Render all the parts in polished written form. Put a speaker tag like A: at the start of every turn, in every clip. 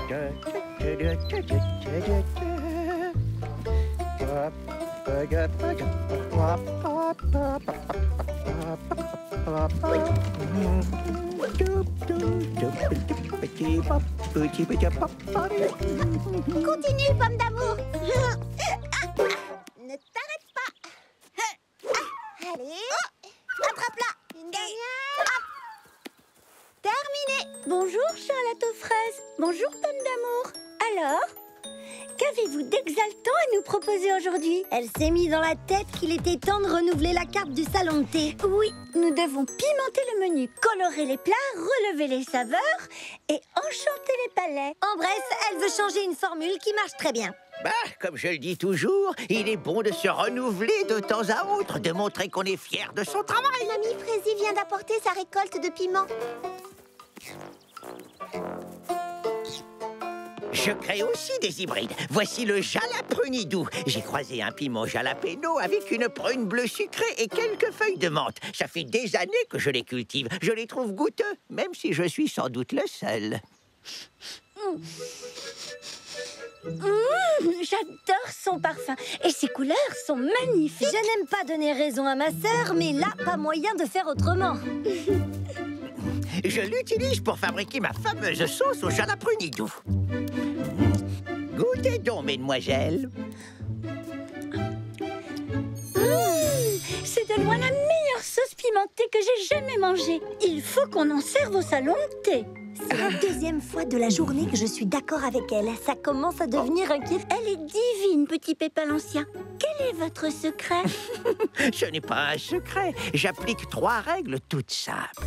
A: Continue, pomme d'amour. Ne t'arrête pas. Allez, attrape-la. Une dernière. Terminé.
B: Bonjour, Charlotte aux fraises. Bonjour, pomme d'amour. Alors, qu'avez-vous d'exaltant à nous proposer aujourd'hui?
C: Elle s'est mis dans la tête qu'il était temps de renouveler la carte du salon de thé.
B: Oui, nous devons pimenter le menu, colorer les plats, relever les saveurs et enchanter les palais.
C: En bref, elle veut changer une formule qui marche très bien.
D: Bah, comme je le dis toujours, il est bon de se renouveler de temps à autre, de montrer qu'on est fier de son travail.
A: Mamie Frézy vient d'apporter sa récolte de piments.
D: Je crée aussi des hybrides. Voici le jalaprunidou. J'ai croisé un piment jalapeno avec une prune bleue sucrée et quelques feuilles de menthe. Ça fait des années que je les cultive. Je les trouve goûteux, même si je suis sans doute le seul.
B: J'adore son parfum et ses couleurs sont magnifiques.
C: Je n'aime pas donner raison à ma sœur, mais là, pas moyen de faire autrement.
D: Je l'utilise pour fabriquer ma fameuse sauce au jalaprunidou. Goûtez donc, mesdemoiselles.
B: C'est de loin la meilleure sauce pimentée que j'ai jamais mangée. Il faut qu'on en serve au salon de thé.
C: C'est la deuxième fois de la journée que je suis d'accord avec elle. Ça commence à devenir inquiétant.
B: Elle est divine, petit Pépin l'Ancien. Quel est votre secret?
D: Ce n'est pas un secret. J'applique 3 règles toutes simples.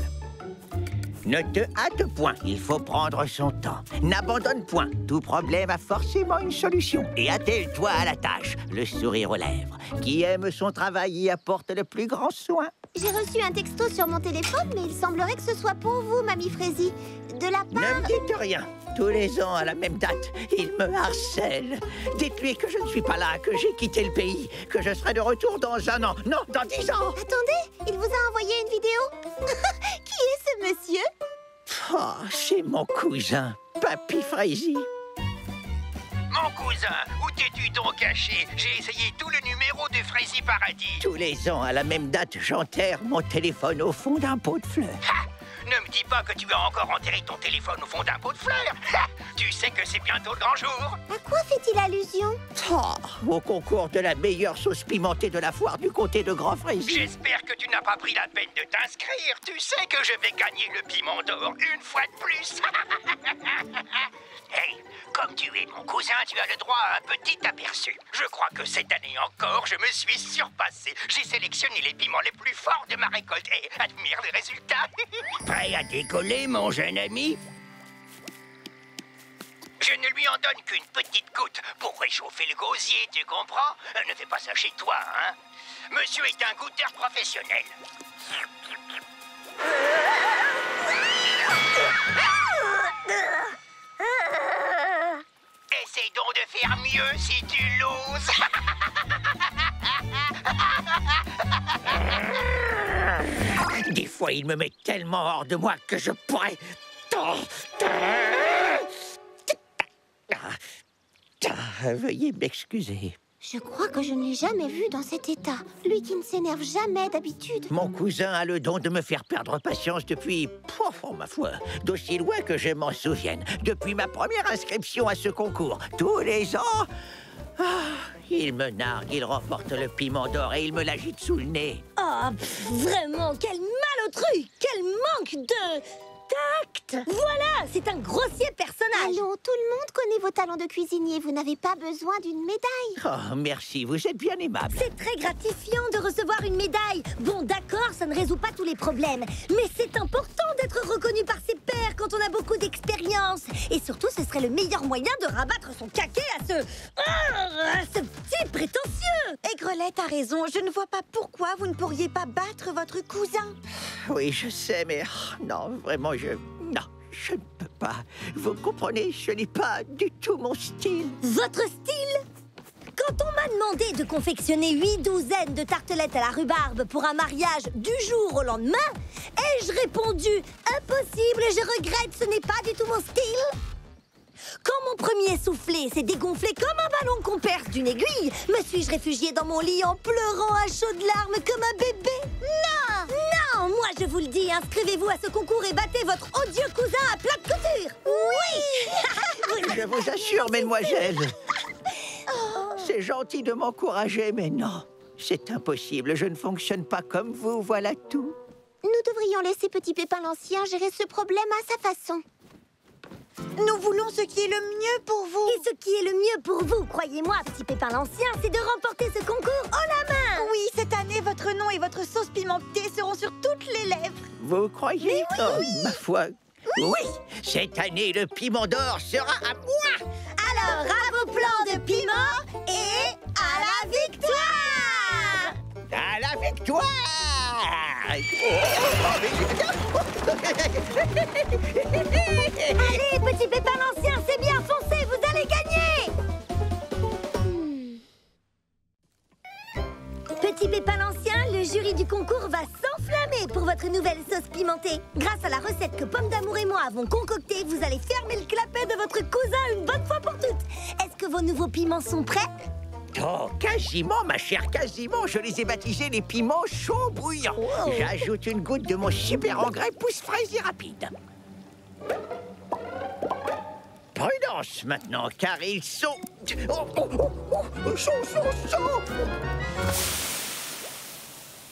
D: Ne te hâte point, il faut prendre son temps. N'abandonne point, tout problème a forcément une solution. Et attelle-toi à la tâche, le sourire aux lèvres. Qui aime son travail y apporte le plus grand soin.
A: J'ai reçu un texto sur mon téléphone, mais il semblerait que ce soit pour vous, Mamie Frézy. De la
D: Ne
A: part...
D: me dites rien. Tous les ans, à la même date, il me harcèle. Dites-lui que je ne suis pas là, que j'ai quitté le pays, que je serai de retour dans 1 an. Non, dans 10 ans.
A: Attendez, il vous a envoyé une vidéo. Qui est ce monsieur?
D: Oh, c'est mon cousin, Papy Frézy.
E: Mon cousin, où t'es-tu donc caché? J'ai essayé tout le numéro de Frézy Paradis.
D: Tous les ans, à la même date, j'enterre mon téléphone au fond d'un pot de fleurs.
E: Ha! Ne me dis pas que tu as encore enterré ton téléphone au fond d'un pot de fleurs. Ha! Tu sais que c'est bientôt le grand jour.
A: À quoi fait-il allusion?
D: Oh, au concours de la meilleure sauce pimentée de la foire du comté de Grand Frézy.
E: J'espère que tu n'as pas pris la peine de t'inscrire. Tu sais que je vais gagner le piment d'or une fois de plus. Hey, comme tu es mon cousin, tu as le droit à un petit aperçu. Je crois que cette année encore, je me suis surpassé. J'ai sélectionné les piments les plus forts de ma récolte et admire les résultats.
D: Prêt à décoller, mon jeune ami?
E: Je ne lui en donne qu'une petite goutte pour réchauffer le gosier, tu comprends? Ne fais pas ça chez toi, hein? Monsieur est un goûteur professionnel. Essaye donc de faire mieux si tu l'oses.
D: Des fois, il me met tellement hors de moi que je pourrais... Veuillez m'excuser.
A: Je crois que je ne l'ai jamais vu dans cet état. Lui qui ne s'énerve jamais d'habitude.
D: Mon cousin a le don de me faire perdre patience depuis, oh, ma foi, d'aussi loin que je m'en souvienne. Depuis ma première inscription à ce concours, tous les ans... il me nargue, il remporte le piment d'or et il me l'agite sous le nez.
C: Oh, vraiment, quel malotru! Quel manque de... tact! Voilà, c'est un grossier personnage!
A: Allons, tout le monde connaît vos talents de cuisinier. Vous n'avez pas besoin d'une médaille.
D: Oh, merci, vous êtes bien aimable.
C: C'est très gratifiant de recevoir une médaille. Bon, d'accord, ça ne résout pas tous les problèmes. Mais c'est important d'être reconnu par ses pairs quand on a beaucoup d'expérience. Et surtout, ce serait le meilleur moyen de rabattre son caquet à ce petit prétentieux.
B: Aigrelette a raison. Je ne vois pas pourquoi vous ne pourriez pas battre votre cousin.
D: Oui, je sais, mais non, vraiment, non, je ne peux pas. Vous comprenez, ce n'est pas du tout mon style.
C: Votre style? Quand on m'a demandé de confectionner 8 douzaines de tartelettes à la rhubarbe pour un mariage du jour au lendemain, ai-je répondu impossible, je regrette, ce n'est pas du tout mon style? Quand premier soufflé s'est dégonflé comme un ballon qu'on perce d'une aiguille, me suis-je réfugiée dans mon lit en pleurant à chaudes larmes comme un bébé? Non! Non! Moi, je vous le dis, inscrivez-vous à ce concours et battez votre odieux cousin à plat de couture! Oui!
D: Je vous assure, mesdemoiselles. C'est gentil de m'encourager, mais non. C'est impossible, je ne fonctionne pas comme vous, voilà tout.
A: Nous devrions laisser Petit Pépin l'Ancien gérer ce problème à sa façon.
B: Nous voulons ce qui est le mieux pour vous.
C: Et ce qui est le mieux pour vous, croyez-moi, Petit Pépin l'Ancien, c'est de remporter ce concours haut la main!
B: Oui, cette année, votre nom et votre sauce pimentée seront sur toutes les lèvres.
D: Vous croyez? Ma foi, oui. Cette année, le piment d'or sera à moi.
C: Alors, à vos plans de piment et à la victoire!
D: À la victoire!
C: Allez, Petit Pépin l'Ancien, c'est bien, foncez, vous allez gagner! Petit Pépin l'Ancien, le jury du concours va s'enflammer pour votre nouvelle sauce pimentée. Grâce à la recette que Pomme d'Amour et moi avons concoctée, vous allez fermer le clapet de votre cousin une bonne fois pour toutes. Est-ce que vos nouveaux piments sont prêts?
D: Oh, quasiment, ma chère, quasiment. Je les ai baptisés les piments chauds bouillants.
C: Wow.
D: J'ajoute une goutte de mon super engrais pousse-fraise et rapide. Prudence maintenant, car ils sont... chauds.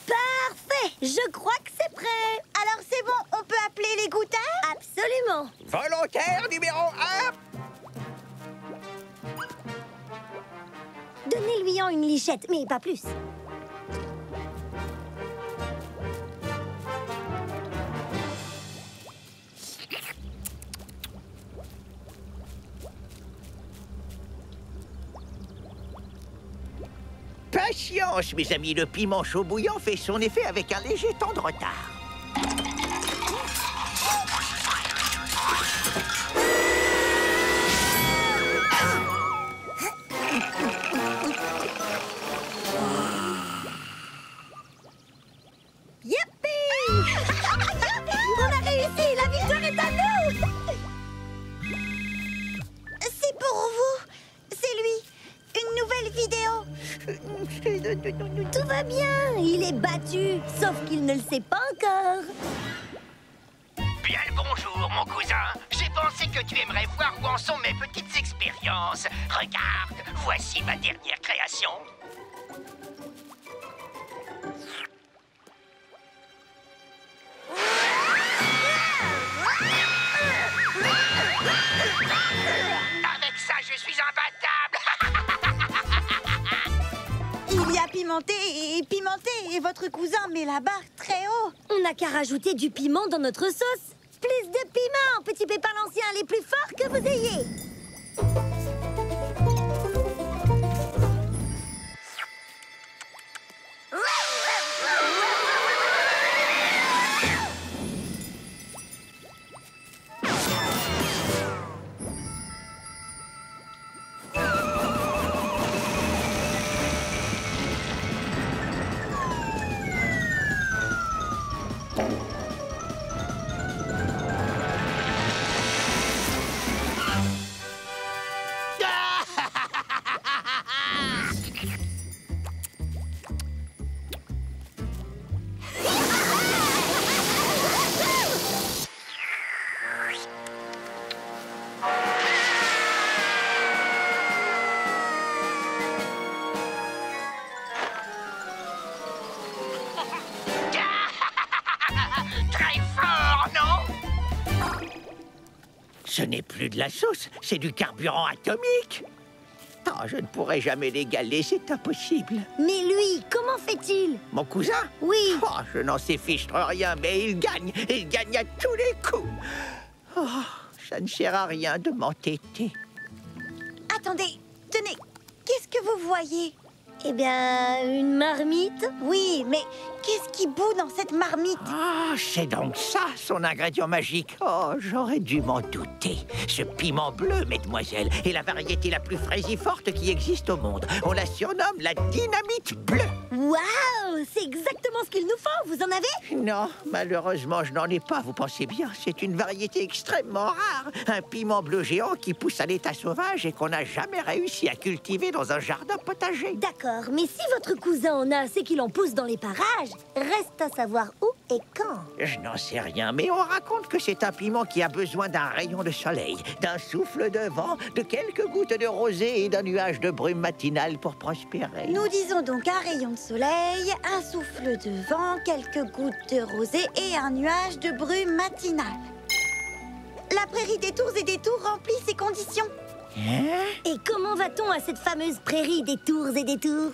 C: Parfait, je crois que c'est prêt.
B: Alors c'est bon, on peut appeler les goûteurs?
C: Absolument.
D: Volontaire numéro 1.
C: Donnez-lui en une lichette, mais pas plus.
D: Patience, mes amis, le piment chaud bouillant fait son effet avec un léger temps de retard.
C: Youpi! On a réussi, la victoire est à nous!
B: C'est pour vous. C'est lui. Une nouvelle vidéo.
C: Tout va bien, il est battu, sauf qu'il ne le sait pas encore.
E: Bien le bonjour, mon cousin. J'ai pensé que tu aimerais voir où en sont mes petites expériences. Regarde, voici ma dernière création. Avec ça, je suis imbattable.
B: Il y a pimenté et votre cousin met la barre très haut.
C: On n'a qu'à rajouter du piment dans notre sauce. Plus de piment, Petit Pépin l'Ancien, les plus forts que vous ayez.
D: Ce n'est plus de la sauce, c'est du carburant atomique. Oh, je ne pourrai jamais l'égaler, c'est impossible.
C: Mais lui, comment fait-il?
D: Mon cousin?
C: Oui.
D: Oh, je n'en sais fichtre rien, mais il gagne à tous les coups. Oh, ça ne sert à rien de m'entêter.
B: Attendez, tenez, qu'est-ce que vous voyez?
C: Eh bien, une marmite?
B: Oui, mais qu'est-ce qui bout dans cette marmite?
D: Ah, c'est donc ça, son ingrédient magique. Oh, j'aurais dû m'en douter. Ce piment bleu, mesdemoiselles, est la variété la plus fraisifforte qui existe au monde. On la surnomme la dynamite bleue.
C: Waouh, c'est exactement ce qu'il nous faut. Vous en avez?
D: Non, malheureusement, je n'en ai pas, vous pensez bien. C'est une variété extrêmement rare. Un piment bleu géant qui pousse à l'état sauvage et qu'on n'a jamais réussi à cultiver dans un jardin potager.
C: D'accord, mais si votre cousin en a assez qu'il en pousse dans les parages, reste à savoir où et quand.
D: Je n'en sais rien, mais on raconte que c'est un piment qui a besoin d'un rayon de soleil, d'un souffle de vent, de quelques gouttes de rosée et d'un nuage de brume matinale pour prospérer.
B: Nous disons donc un rayon de soleil, un souffle de vent, quelques gouttes de rosée et un nuage de brume matinale. La prairie des tours et des tours remplit ces conditions.
D: Hein?
C: Et comment va-t-on à cette fameuse prairie des tours et des tours?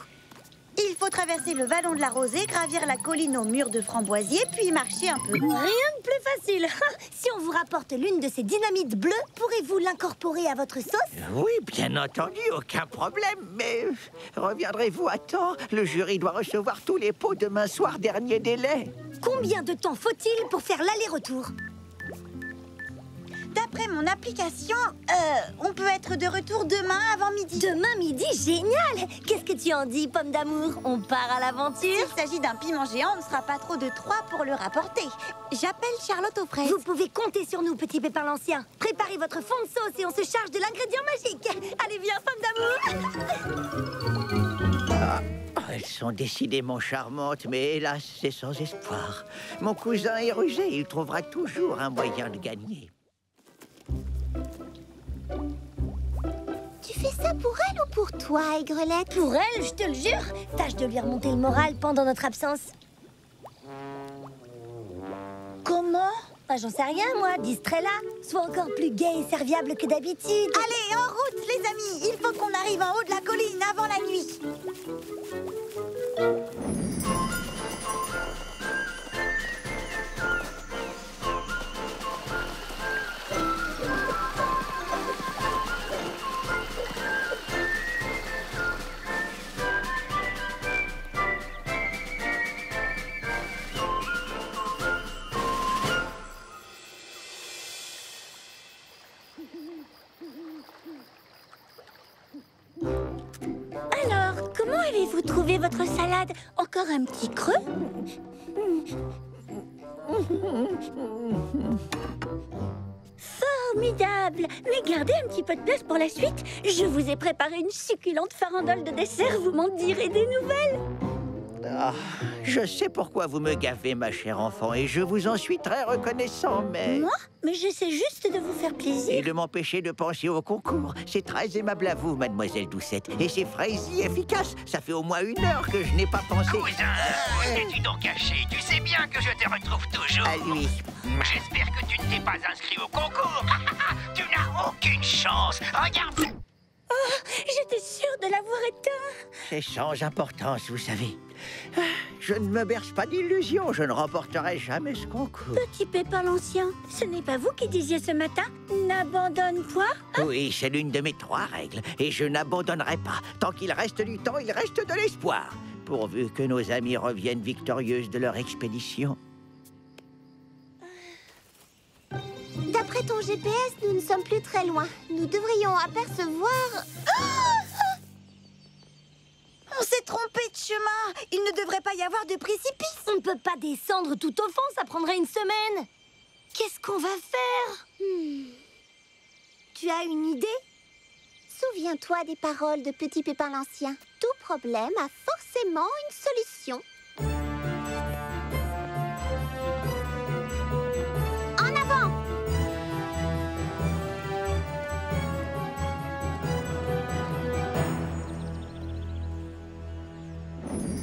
B: Il faut traverser le vallon de la Rosée, gravir la colline au mur de framboisier, puis marcher un peu.
C: Rien de plus facile. Si on vous rapporte l'une de ces dynamites bleues, pourrez-vous l'incorporer à votre sauce?
D: Oui, bien entendu, aucun problème, mais reviendrez-vous à temps? Le jury doit recevoir tous les pots demain soir, dernier délai.
C: Combien de temps faut-il pour faire l'aller-retour?
B: D'après mon application, on peut être de retour demain avant midi.
C: Demain midi, génial! Qu'est-ce que tu en dis, pomme d'amour? On part à l'aventure?
B: S'il s'agit d'un piment géant, on ne sera pas trop de 3 pour le rapporter. J'appelle Charlotte aux fraises.
C: Vous pouvez compter sur nous, petit pépin l'ancien. Préparez votre fond de sauce et on se charge de l'ingrédient magique. Allez, viens, pomme d'amour!
D: Elles sont décidément charmantes, mais hélas, c'est sans espoir. Mon cousin est rusé, il trouvera toujours un moyen de gagner.
A: Tu fais ça pour elle ou pour toi, Aigrelette?
C: Pour elle, je te le jure. Tâche de lui remonter le moral pendant notre absence.
B: Comment?
C: Bah, j'en sais rien, moi. Distrait-la. Sois encore plus gai et serviable que d'habitude.
B: Allez, en route, les amis. Il faut qu'on arrive en haut de la colline avant la nuit.
C: Alors, comment avez-vous trouvé votre salade? Encore un petit creux? Formidable! Mais gardez un petit peu de place pour la suite. Je vous ai préparé une succulente farandole de dessert. Vous m'en direz des nouvelles.
D: Ah, je sais pourquoi vous me gavez, ma chère enfant, et je vous en suis très reconnaissant, mais...
C: Moi? Mais j'essaie juste de vous faire
D: Et
C: plaisir.
D: de m'empêcher de penser au concours. C'est très aimable à vous, mademoiselle Doucette. Et c'est frais et efficace. Ça fait au moins 1 heure que je n'ai pas pensé...
E: Cousin, où t'es-tu donc caché? Tu sais bien que je te retrouve toujours.
D: À lui.
E: J'espère que tu ne t'es pas inscrit au concours. Tu n'as aucune chance. Regarde.
C: J'étais sûre de l'avoir éteint.
D: C'est sans importance, vous savez. Ah, je ne me berce pas d'illusions. Je ne remporterai jamais ce concours.
C: Petit Pépin l'ancien, ce n'est pas vous qui disiez ce matin « N'abandonne point ».
D: Oui, c'est l'une de mes 3 règles. Et je n'abandonnerai pas. Tant qu'il reste du temps, il reste de l'espoir. Pourvu que nos amis reviennent victorieuses de leur expédition.
A: D'après ton GPS, nous ne sommes plus très loin. Nous devrions apercevoir...
B: On s'est trompé de chemin. Il ne devrait pas y avoir de précipice.
C: On ne peut pas descendre tout au fond, ça prendrait 1 semaine. Qu'est-ce qu'on va faire? Tu as une idée?
A: Souviens-toi des paroles de Petit Pépin l'Ancien. Tout problème a forcément une solution. En avant!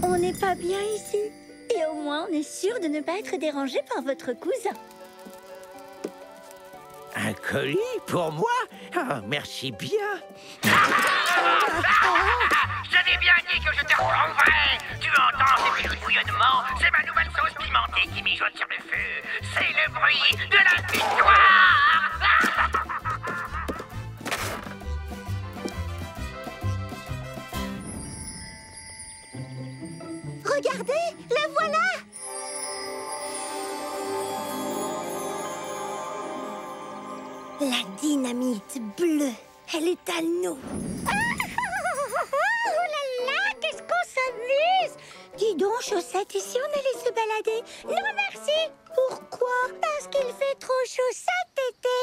C: On n'est pas bien ici. Et au moins, on est sûr de ne pas être dérangé par votre cousin.
D: Un colis pour moi? Ah, merci bien.
E: J'avais bien dit que je te reprendrais. Tu entends ces petits bouillonnements? C'est ma nouvelle sauce pimentée qui mijote sur le feu. C'est le bruit de la victoire.
A: Regardez, la voilà!
C: La dynamite bleue, elle est à nous.
A: Oh là là, qu'est-ce qu'on s'amuse!
C: Dis donc, Chaussette, ici on allait se balader. Non, merci. Pourquoi? Parce qu'il fait trop chaud cet été.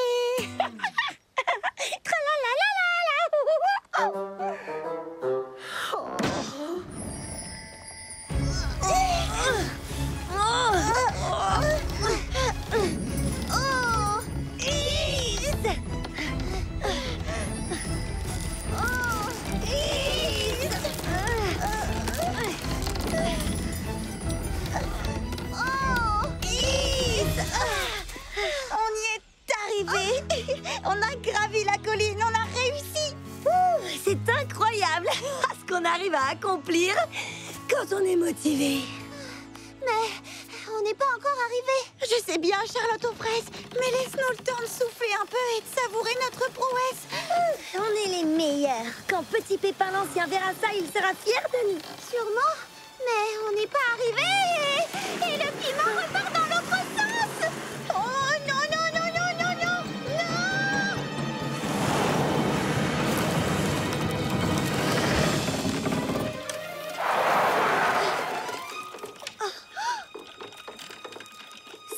C: Tralalalala.
B: On a gravi la colline, on a réussi.
C: C'est incroyable ce qu'on arrive à accomplir quand on est motivé.
A: Mais on n'est pas encore arrivé.
B: Je sais bien, Charlotte aux fraises, mais laisse-nous le temps de souffler un peu et de savourer notre prouesse.
C: On est les meilleurs. Quand Petit Pépin l'Ancien verra ça, il sera fier de nous.
A: Sûrement. Mais on n'est pas arrivé. Et le piment repart dans l'autre sens.
B: Oh non, non, non, non, non, non, non!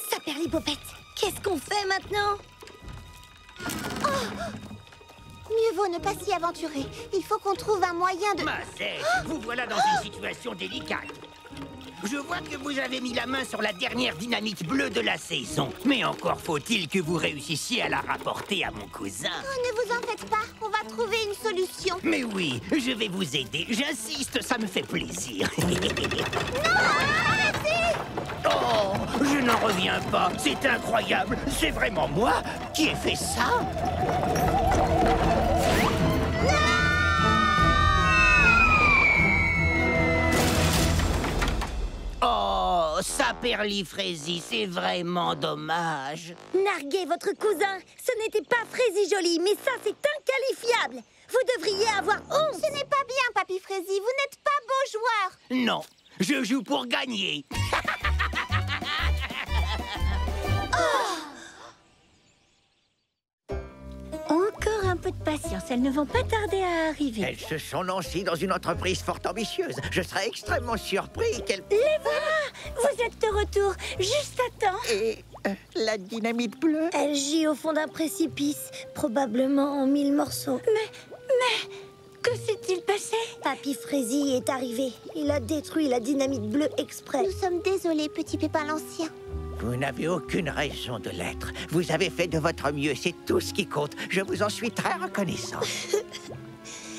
C: Saperlibopette, qu'est-ce qu'on fait maintenant?
A: Mieux vaut ne pas s'y aventurer. Il faut qu'on trouve un moyen de...
E: Mazette, vous voilà dans une situation délicate. Je vois que vous avez mis la main sur la dernière dynamite bleue de la saison. Mais encore faut-il que vous réussissiez à la rapporter à mon cousin.
A: Oh, ne vous en faites pas. On va trouver une solution.
E: Mais oui, je vais vous aider. J'insiste, ça me fait plaisir.
A: Non, arrêtez!
E: Oh, je n'en reviens pas. C'est incroyable. C'est vraiment moi qui ai fait ça. Oh, Saperli-Fraisi, c'est vraiment dommage.
C: Narguez votre cousin. Ce n'était pas Fraisi Joli, mais ça, c'est inqualifiable. Vous devriez avoir honte.
A: Ce n'est pas bien, Papy Fraisi. Vous n'êtes pas beau joueur.
E: Non, je joue pour gagner.
C: Encore un peu de patience. Elles ne vont pas tarder à arriver.
D: Elles se sont lancées dans une entreprise fort ambitieuse. Je serais extrêmement surpris qu'elles...
C: Les voilà. Vous êtes de retour. Juste à temps.
D: Et la dynamite bleue?
C: Elle gît au fond d'un précipice, probablement en 1000 morceaux. Mais, que s'est-il passé? Papy Fraisi est arrivé. Il a détruit la dynamite bleue exprès.
A: Nous sommes désolés, Petit Pépin l'Ancien.
D: Vous n'avez aucune raison de l'être. Vous avez fait de votre mieux, c'est tout ce qui compte. Je vous en suis très reconnaissant.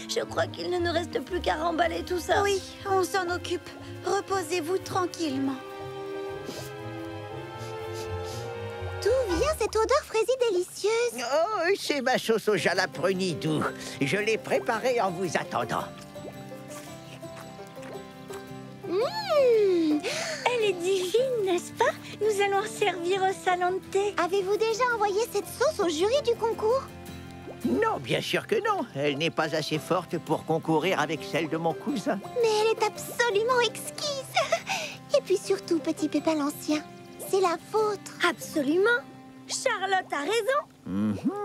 C: Je crois qu'il ne nous reste plus qu'à remballer tout ça.
B: Oui, on s'en occupe. Reposez-vous tranquillement.
A: D'où vient cette odeur Fraisi délicieuse?
D: Oh, c'est ma sauce au jalapeno doux. Je l'ai préparée en vous attendant.
C: Elle est divine, n'est-ce pas? Nous allons en servir au salon de thé.
A: Avez-vous déjà envoyé cette sauce au jury du concours?
D: Non, bien sûr que non. Elle n'est pas assez forte pour concourir avec celle de mon cousin.
A: Mais elle est absolument exquise. Et puis surtout, Petit Pépin l'Ancien, c'est la vôtre.
C: Absolument. Charlotte a raison.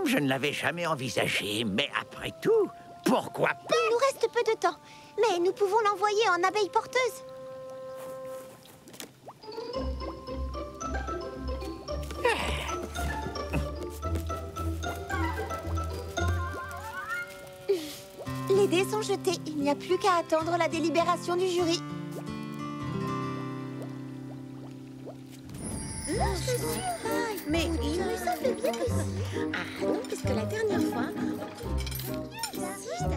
D: Je ne l'avais jamais envisagé, mais après tout, pourquoi pas?
A: Il nous reste peu de temps, mais nous pouvons l'envoyer en abeille porteuse. Les dés sont jetés. Il n'y a plus qu'à attendre la délibération du jury.
B: Mais
A: Il me semble bien que
C: Ah non, parce que la dernière fois...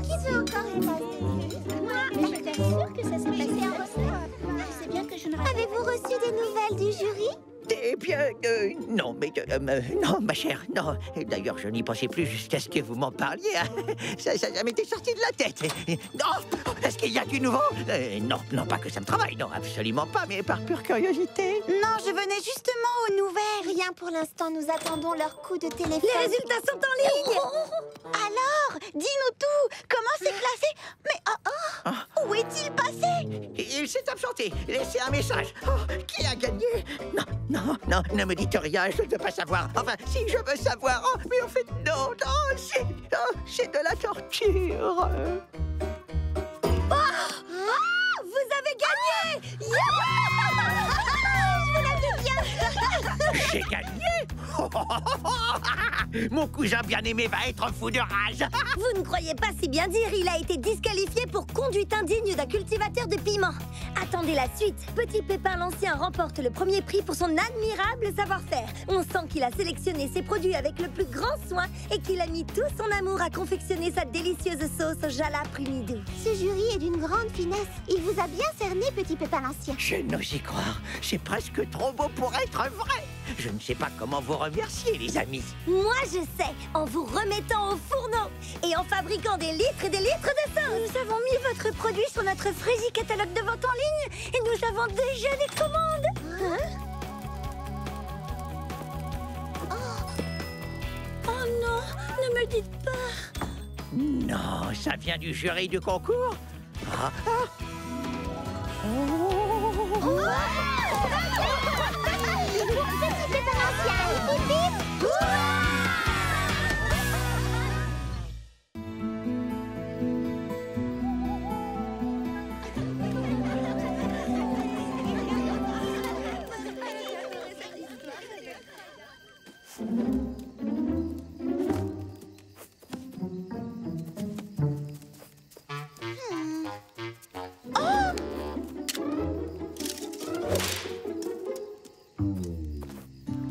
A: Qui veut encore
C: Moi, je t'assure que ça s'est passé comme ça. Je sais bien que je ne...
A: Avez-vous reçu des nouvelles du jury?
D: Eh bien, non, mais... non, ma chère, non. D'ailleurs, je n'y pensais plus jusqu'à ce que vous m'en parliez. Hein. Ça m'était sorti de la tête. Non, est-ce qu'il y a du nouveau? Non, pas que ça me travaille, non, absolument pas, mais par pure curiosité.
B: non, je venais justement aux nouvelles.
A: Rien pour l'instant, nous attendons leur coup de téléphone.
C: Les résultats sont en ligne.
B: Alors, dis-nous tout. Comment c'est classé? Mais où est-il passé?
D: Il s'est absenté. Laissez un message. Oh, qui a gagné? Non, ne me dites rien, je ne veux pas savoir. Enfin, si, je veux savoir. Oh, mais en fait, non, c'est de la torture.
C: Vous avez gagné!
D: J'ai gagné. Mon cousin bien-aimé va être fou de rage.
C: Vous ne croyez pas si bien dire, il a été disqualifié pour conduite indigne d'un cultivateur de piments. Attendez la suite. Petit Pépin l'Ancien remporte le premier prix pour son admirable savoir-faire. On sent qu'il a sélectionné ses produits avec le plus grand soin et qu'il a mis tout son amour à confectionner sa délicieuse sauce au jalap humidou.
A: Ce jury est d'une grande finesse. Il vous a bien cerné, Petit Pépin l'Ancien.
D: Je n'ose y croire. C'est presque trop beau pour être vrai. Je ne sais pas comment vous remercier, les amis.
C: Moi, je sais, en vous remettant au fourneau et en fabriquant des litres et des litres de sauce. Nous avons mis votre produit sur notre Frésie catalogue de vente en ligne et nous avons déjà des commandes. Oh non, ne me dites pas.
D: Non, ça vient du jury du concours. Ah, ah.
A: Petit Pépin l'Ancien, hip, hip, hip.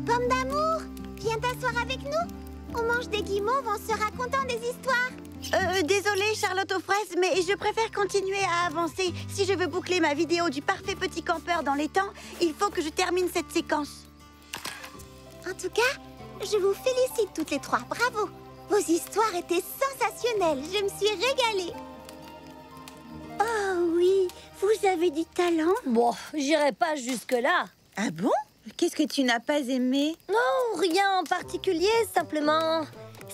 A: Pomme d'amour, viens t'asseoir avec nous. On mange des guimauves en se racontant des histoires.
B: Désolée, Charlotte aux fraises, mais je préfère continuer à avancer. Si je veux boucler ma vidéo du parfait petit campeur dans les temps, il faut que je termine cette séquence.
A: En tout cas, je vous félicite toutes les trois. Bravo. Vos histoires étaient sensationnelles. Je me suis régalée.
C: Oh oui, vous avez du talent. Bon, j'irai pas jusque-là.
B: Ah bon? Qu'est-ce que tu n'as pas aimé?
C: Non, rien en particulier, simplement...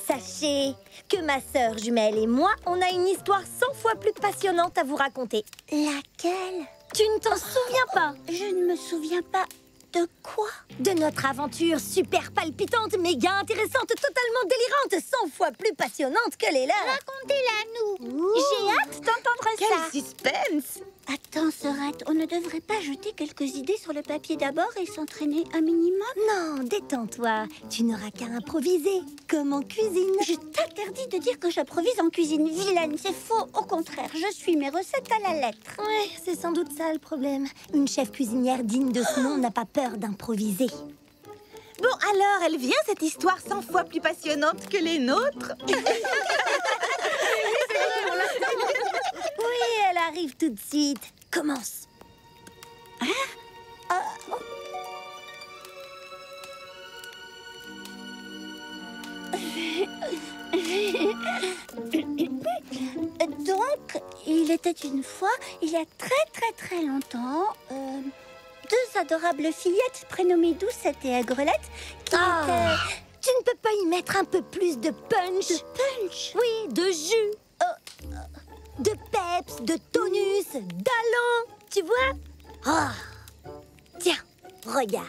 C: Sachez que ma sœur jumelle et moi, on a une histoire 100 fois plus passionnante à vous raconter.
A: Laquelle?
C: Tu ne t'en souviens pas?
A: Je ne me souviens pas. De quoi?
C: De notre aventure super palpitante, méga intéressante, totalement délirante, 100 fois plus passionnante que les leurs.
A: Racontez-la nous. J'ai hâte d'entendre ça.
B: Quel suspense!
A: Attends, Sorette, on ne devrait pas jeter quelques idées sur le papier d'abord et s'entraîner un minimum?
C: Non, détends-toi, tu n'auras qu'à improviser, comme en cuisine.
A: Je t'interdis de dire que j'improvise en cuisine, vilaine, c'est faux. Au contraire, je suis mes recettes à la lettre.
C: Ouais, c'est sans doute ça le problème. Une chef cuisinière digne de ce nom n'a pas peur d'improviser.
B: Bon, alors, elle vient, cette histoire 100 fois plus passionnante que les nôtres?
C: Oui, elle arrive tout de suite. Commence.
A: Donc, il était une fois, il y a très longtemps, deux adorables fillettes prénommées Doucette et Aigrelette qui étaient...
C: Tu ne peux pas y mettre un peu plus de punch?
A: De punch?
C: Oui, de jus, de peps, de tonus, d'allant, tu vois? Tiens, regarde.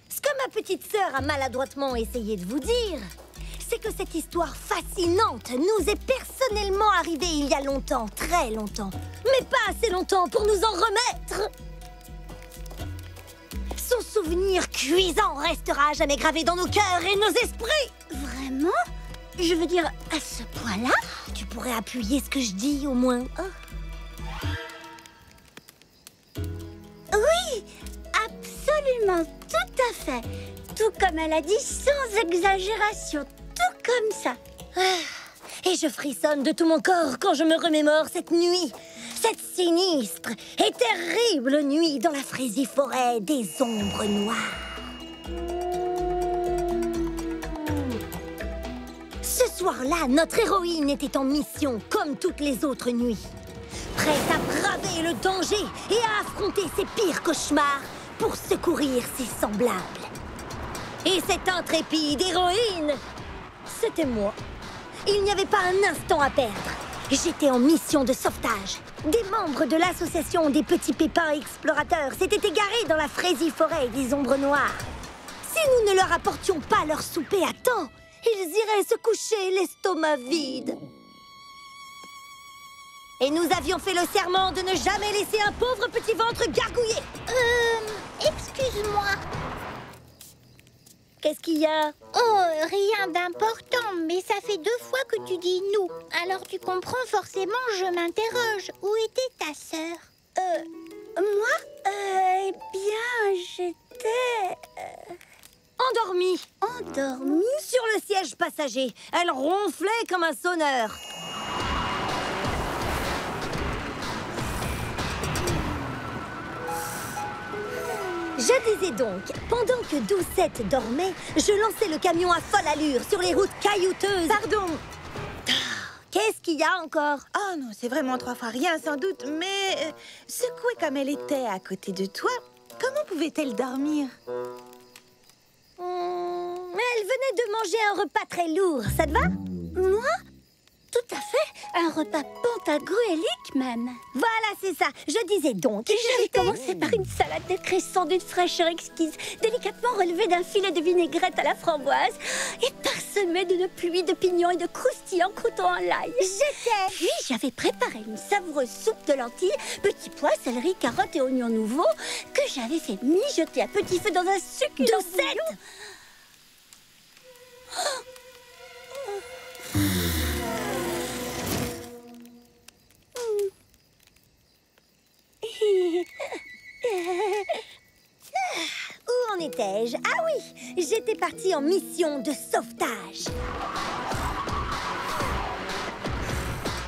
C: Ce que ma petite sœur a maladroitement essayé de vous dire, c'est que cette histoire fascinante nous est personnellement arrivée il y a longtemps, très longtemps, mais pas assez longtemps pour nous en remettre. Son souvenir cuisant restera à jamais gravé dans nos cœurs et nos esprits.
A: Vraiment? Je veux dire, à ce point-là?
C: Tu pourrais appuyer ce que je dis, au moins.
A: Oui, absolument, tout à fait. Tout comme elle a dit, sans exagération, tout comme ça.
C: Et je frissonne de tout mon corps quand je me remémore cette nuit. Cette sinistre et terrible nuit dans la Frésie-forêt des ombres noires. Ce soir-là, notre héroïne était en mission comme toutes les autres nuits. Prête à braver le danger et à affronter ses pires cauchemars pour secourir ses semblables. Et cette intrépide héroïne, c'était moi. Il n'y avait pas un instant à perdre. J'étais en mission de sauvetage. Des membres de l'association des petits pépins explorateurs s'étaient égarés dans la Frésie-forêt des ombres noires. Si nous ne leur apportions pas leur souper à temps, ils iraient se coucher l'estomac vide. Et nous avions fait le serment de ne jamais laisser un pauvre petit ventre gargouiller.
A: Excuse-moi.
C: Qu'est-ce qu'il y a?
A: Oh, rien d'important, mais ça fait 2 fois que tu dis nous. Alors tu comprends forcément, je m'interroge. Où était ta sœur? Moi? Eh bien, j'étais...
C: Endormie.
A: endormie.
C: Sur le siège passager. Elle ronflait comme un sonneur. Je disais donc, pendant que Doucette dormait, je lançais le camion à folle allure sur les routes caillouteuses.
B: Pardon.
C: Qu'est-ce qu'il y a encore?
B: Oh non, c'est vraiment 3 fois rien sans doute, mais secouée comme elle était à côté de toi, comment pouvait-elle dormir?
C: Elle venait de manger un repas très lourd, ça te va?
A: Moi? Tout à fait. Un repas pantagruélique même.
C: Voilà, c'est ça. Je disais donc.
A: J'avais commencé par une salade de cresson d'une fraîcheur exquise, délicatement relevée d'un filet de vinaigrette à la framboise et parsemée d'une pluie de pignons et de croustillants croûtons en l'ail. Puis j'avais préparé une savoureuse soupe de lentilles, petits pois, céleri, carottes et oignons nouveaux que j'avais fait mijoter à petit feu dans un succulent bouillon.
C: Où en étais-je? Ah oui, j'étais partie en mission de sauvetage.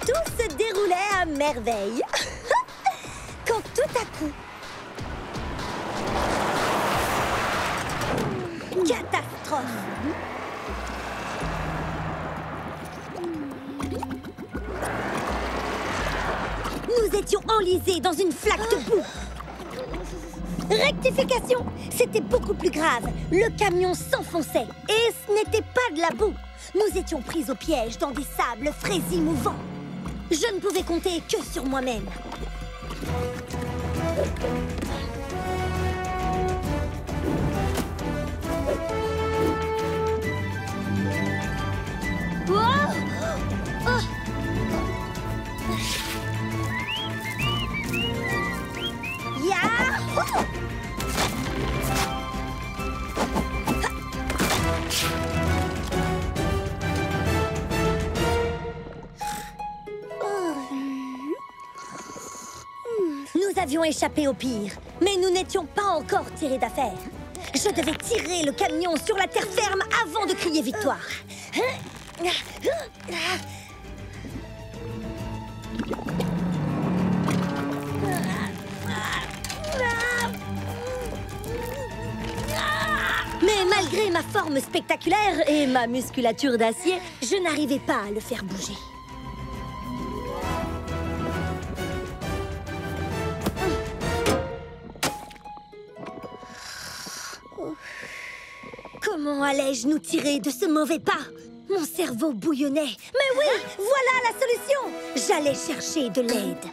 C: Tout se déroulait à merveille. Quand tout à coup... Catastrophe! Nous étions enlisés dans une flaque de boue. Rectification, c'était beaucoup plus grave. Le camion s'enfonçait et ce n'était pas de la boue. Nous étions pris au piège dans des sables frais mouvants. Je ne pouvais compter que sur moi-même. Nous avions échappé au pire, mais nous n'étions pas encore tirés d'affaire. Je devais tirer le camion sur la terre ferme avant de crier victoire. Mais malgré ma forme spectaculaire et ma musculature d'acier, je n'arrivais pas à le faire bouger. Comment allais-je nous tirer de ce mauvais pas? Mon cerveau bouillonnait. Mais oui, voilà la solution! J'allais chercher de l'aide.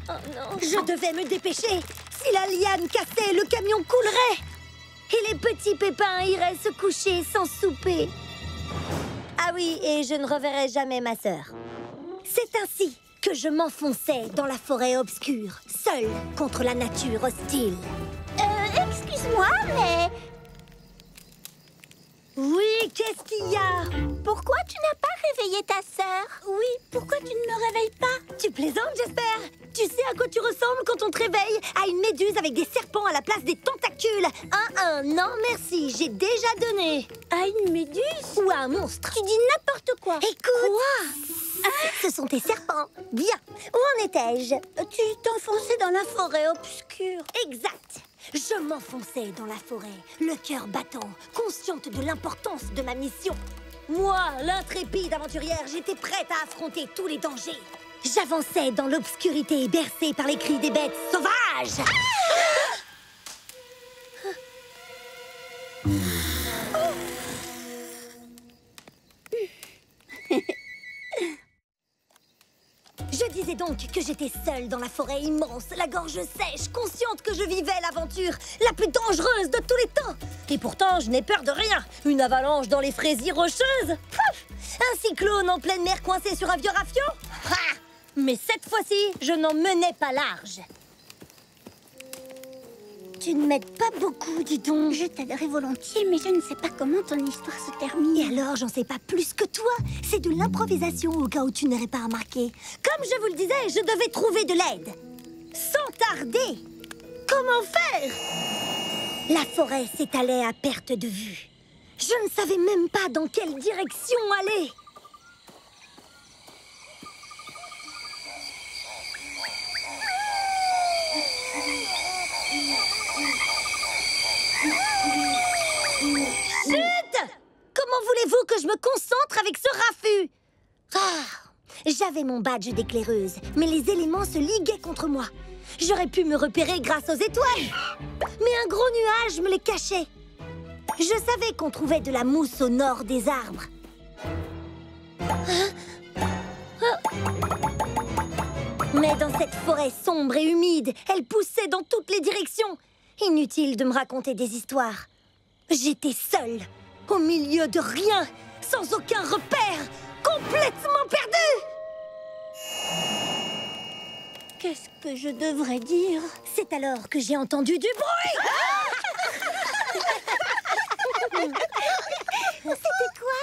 C: Oh non. Je devais me dépêcher. Si la liane cassait, le camion coulerait. Et les petits pépins iraient se coucher sans souper. Ah oui, et je ne reverrai jamais ma sœur. C'est ainsi que je m'enfonçais dans la forêt obscure, seule contre la nature hostile.
A: Excuse-moi, mais...
C: Oui, qu'est-ce qu'il y a?
A: pourquoi tu n'as pas réveillé ta sœur? Oui, pourquoi tu ne me réveilles pas?
C: Tu plaisantes, j'espère? Tu sais à quoi tu ressembles quand on te réveille? À une méduse avec des serpents à la place des tentacules. Non merci, j'ai déjà donné.
A: À une méduse?
C: Ou à un monstre.
A: Tu dis n'importe quoi.
C: Écoute. Quoi? Ce sont tes serpents. Bien, où en étais-je?
A: Tu t'enfonçais dans la forêt obscure.
C: Exact. Je m'enfonçais dans la forêt, le cœur battant, consciente de l'importance de ma mission. Moi, l'intrépide aventurière, j'étais prête à affronter tous les dangers. J'avançais dans l'obscurité, bercée par les cris des bêtes sauvages. Je disais donc que j'étais seule dans la forêt immense, la gorge sèche, consciente que je vivais l'aventure la plus dangereuse de tous les temps. Et pourtant, je n'ai peur de rien. Une avalanche dans les fraisiers rocheuses? Pouf! Un cyclone en pleine mer coincé sur un vieux rafiot? Ha! Mais cette fois-ci, je n'en menais pas large. Tu ne m'aides pas beaucoup, dis donc.
A: Je t'aiderai volontiers, mais je ne sais pas comment ton histoire se termine.
C: Et alors, j'en sais pas plus que toi. C'est de l'improvisation au cas où tu n'aurais pas remarqué. Comme je vous le disais, je devais trouver de l'aide. Sans tarder. Comment faire? La forêt s'étalait à perte de vue. Je ne savais même pas dans quelle direction aller. Chut! Comment voulez-vous que je me concentre avec ce raffut? J'avais mon badge d'éclaireuse, mais les éléments se liguaient contre moi. J'aurais pu me repérer grâce aux étoiles. Mais un gros nuage me les cachait. Je savais qu'on trouvait de la mousse au nord des arbres. Mais dans cette forêt sombre et humide, elle poussait dans toutes les directions. Inutile de me raconter des histoires. J'étais seule, au milieu de rien, sans aucun repère, complètement perdue.
A: Qu'est-ce que je devrais dire?
C: C'est alors que j'ai entendu du bruit. C'était quoi?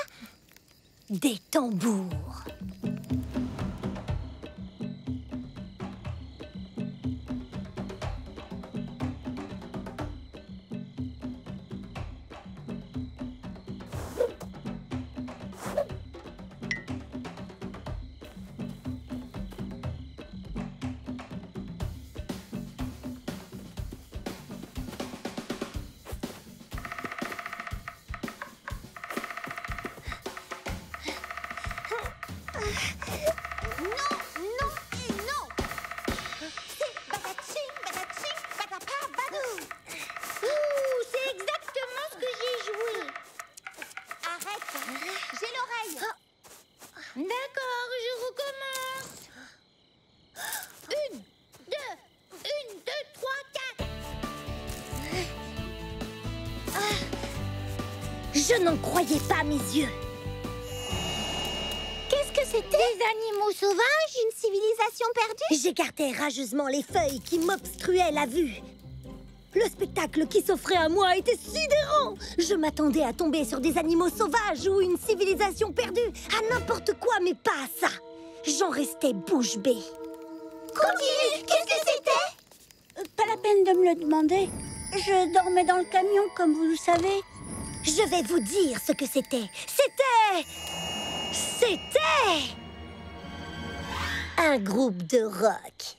C: Des tambours.
A: D'accord, je recommence. 1, 2, 3, 4.
C: Je n'en croyais pas mes yeux.
A: Qu'est-ce que c'était? Des animaux sauvages? Une civilisation perdue?
C: J'écartais rageusement les feuilles qui m'obstruaient la vue. Le spectacle qui s'offrait à moi était sidérant. Je m'attendais à tomber sur des animaux sauvages ou une civilisation perdue, à n'importe quoi, mais pas à ça. J'en restais bouche bée.
A: Continue. Qu'est-ce que c'était? Pas la peine de me le demander. Je dormais dans le camion, comme vous le savez.
C: Je vais vous dire ce que c'était. C'était un groupe de rock.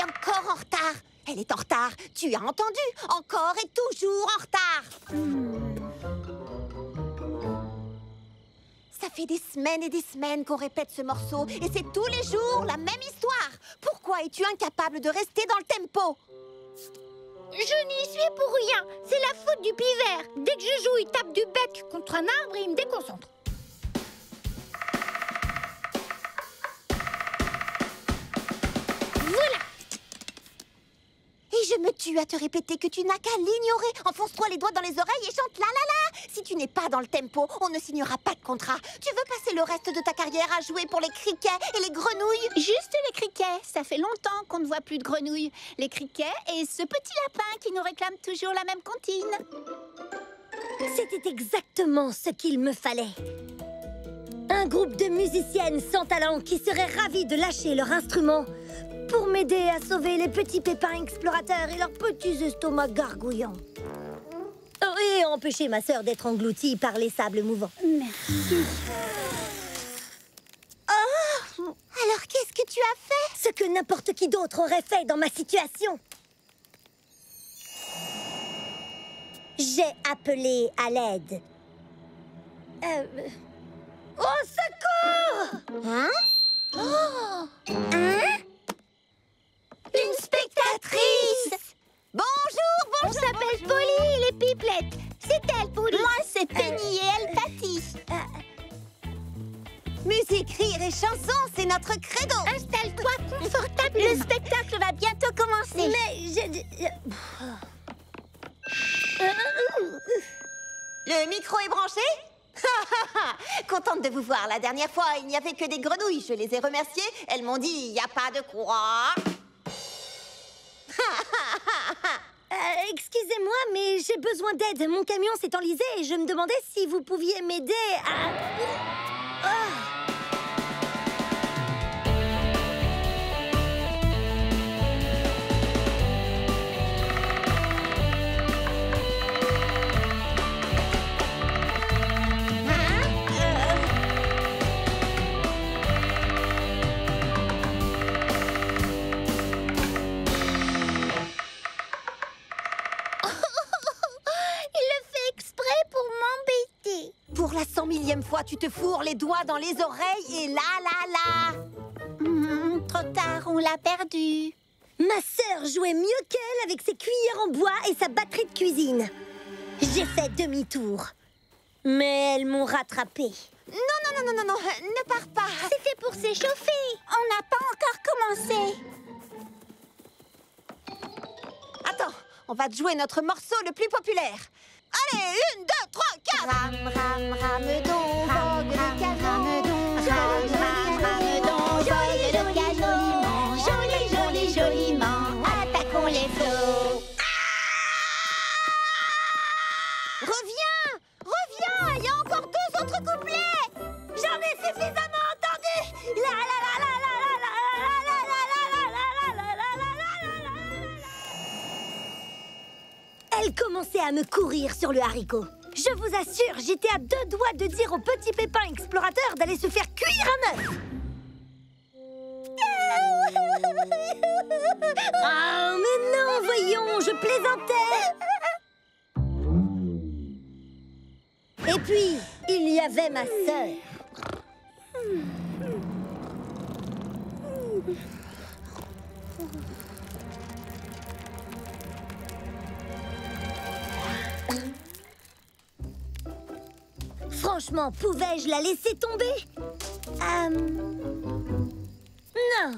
B: Encore en retard. Elle est en retard. Tu as entendu? Encore et toujours en retard. Ça fait des semaines et des semaines qu'on répète ce morceau. Et c'est tous les jours la même histoire. Pourquoi es-tu incapable de rester dans le tempo?
A: Je n'y suis pour rien. C'est la faute du pivert. Dès que je joue, il tape du bec contre un arbre et il me déconcentre. Voilà.
B: Et je me tue à te répéter que tu n'as qu'à l'ignorer. Enfonce-toi les doigts dans les oreilles et chante la la la. Si tu n'es pas dans le tempo, on ne signera pas de contrat. Tu veux passer le reste de ta carrière à jouer pour les criquets et les grenouilles?
A: Juste les criquets. Ça fait longtemps qu'on ne voit plus de grenouilles. Les criquets et ce petit lapin qui nous réclame toujours la même comptine.
C: C'était exactement ce qu'il me fallait. Un groupe de musiciennes sans talent qui seraient ravis de lâcher leur instrument pour m'aider à sauver les petits pépins explorateurs et leurs petits estomacs gargouillants. Oh, et empêcher ma sœur d'être engloutie par les sables mouvants.
A: Merci.
B: Oh! Alors qu'est-ce que tu as fait?
C: Ce que n'importe qui d'autre aurait fait dans ma situation. J'ai appelé à l'aide. Au secours!
B: Hein?
A: Oh! Hein? Une
B: c'est Pipelette. C'est elle, Pouli. Moi, c'est Penny et elle Patty. Musique, rire et chanson, c'est notre credo. Installe-toi confortable. Le spectacle va bientôt commencer.
C: Mais
B: Le micro est branché? Contente de vous voir. La dernière fois, il n'y avait que des grenouilles. Je les ai remerciées. Elles m'ont dit, il n'y a pas de quoi.
C: excusez-moi, mais j'ai besoin d'aide. Mon camion s'est enlisé et je me demandais si vous pouviez m'aider à...
B: Pour la 100 000e fois, tu te fourres les doigts dans les oreilles et là. Trop tard, on l'a perdu.
C: Ma sœur jouait mieux qu'elle avec ses cuillères en bois et sa batterie de cuisine. J'ai fait demi-tour. Mais elles m'ont rattrapée.
B: Non, ne pars pas. C'était pour s'échauffer. On n'a pas encore commencé. Attends, on va te jouer notre morceau le plus populaire. Allez, 1, 2, 3, 4. Ram, ram, ramedon, vogue le canon. Ram, ram, ramedon, vogue le canon. Joli, joli, joliment, attaquons les flots. Reviens, il y a encore 2 autres couplets. J'en ai suffisamment entendu. La la la la la la la la la la la la la la.
C: Elle commençait à me courir sur le haricot. Je vous assure, j'étais à 2 doigts de dire au petit pépin explorateur d'aller se faire cuire un œuf. Ah, mais non, voyons, je plaisantais. Et puis, il y avait ma sœur. Franchement, pouvais-je la laisser tomber? Non.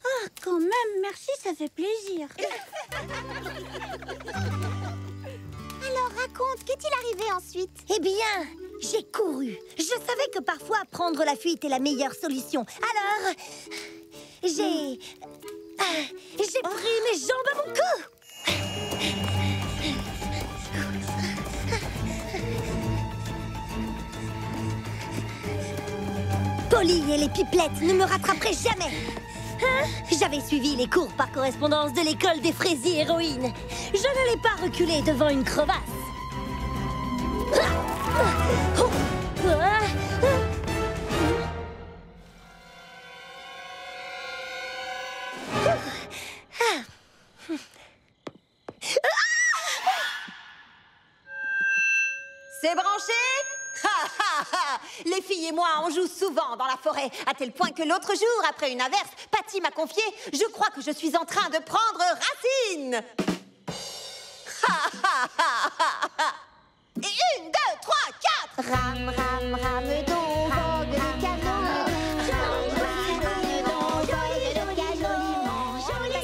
A: Ah, quand même, merci, ça fait plaisir.
B: Alors raconte, qu'est-il arrivé ensuite?
C: Eh bien, j'ai couru. Je savais que parfois prendre la fuite est la meilleure solution. Alors, j'ai pris mes jambes à mon cou. Polly et les pipelettes ne me rattraperaient jamais. J'avais suivi les cours par correspondance de l'école des fraisiers héroïnes. Je n'allais pas reculer devant une crevasse.
B: C'est branché? Les filles et moi, on joue souvent dans la forêt, à tel point que l'autre jour, après une averse, Patty m'a confié « Je crois que je suis en train de prendre racine !» Et 1, 2, 3, 4. Ram, ram, ramedon, vogue le canon.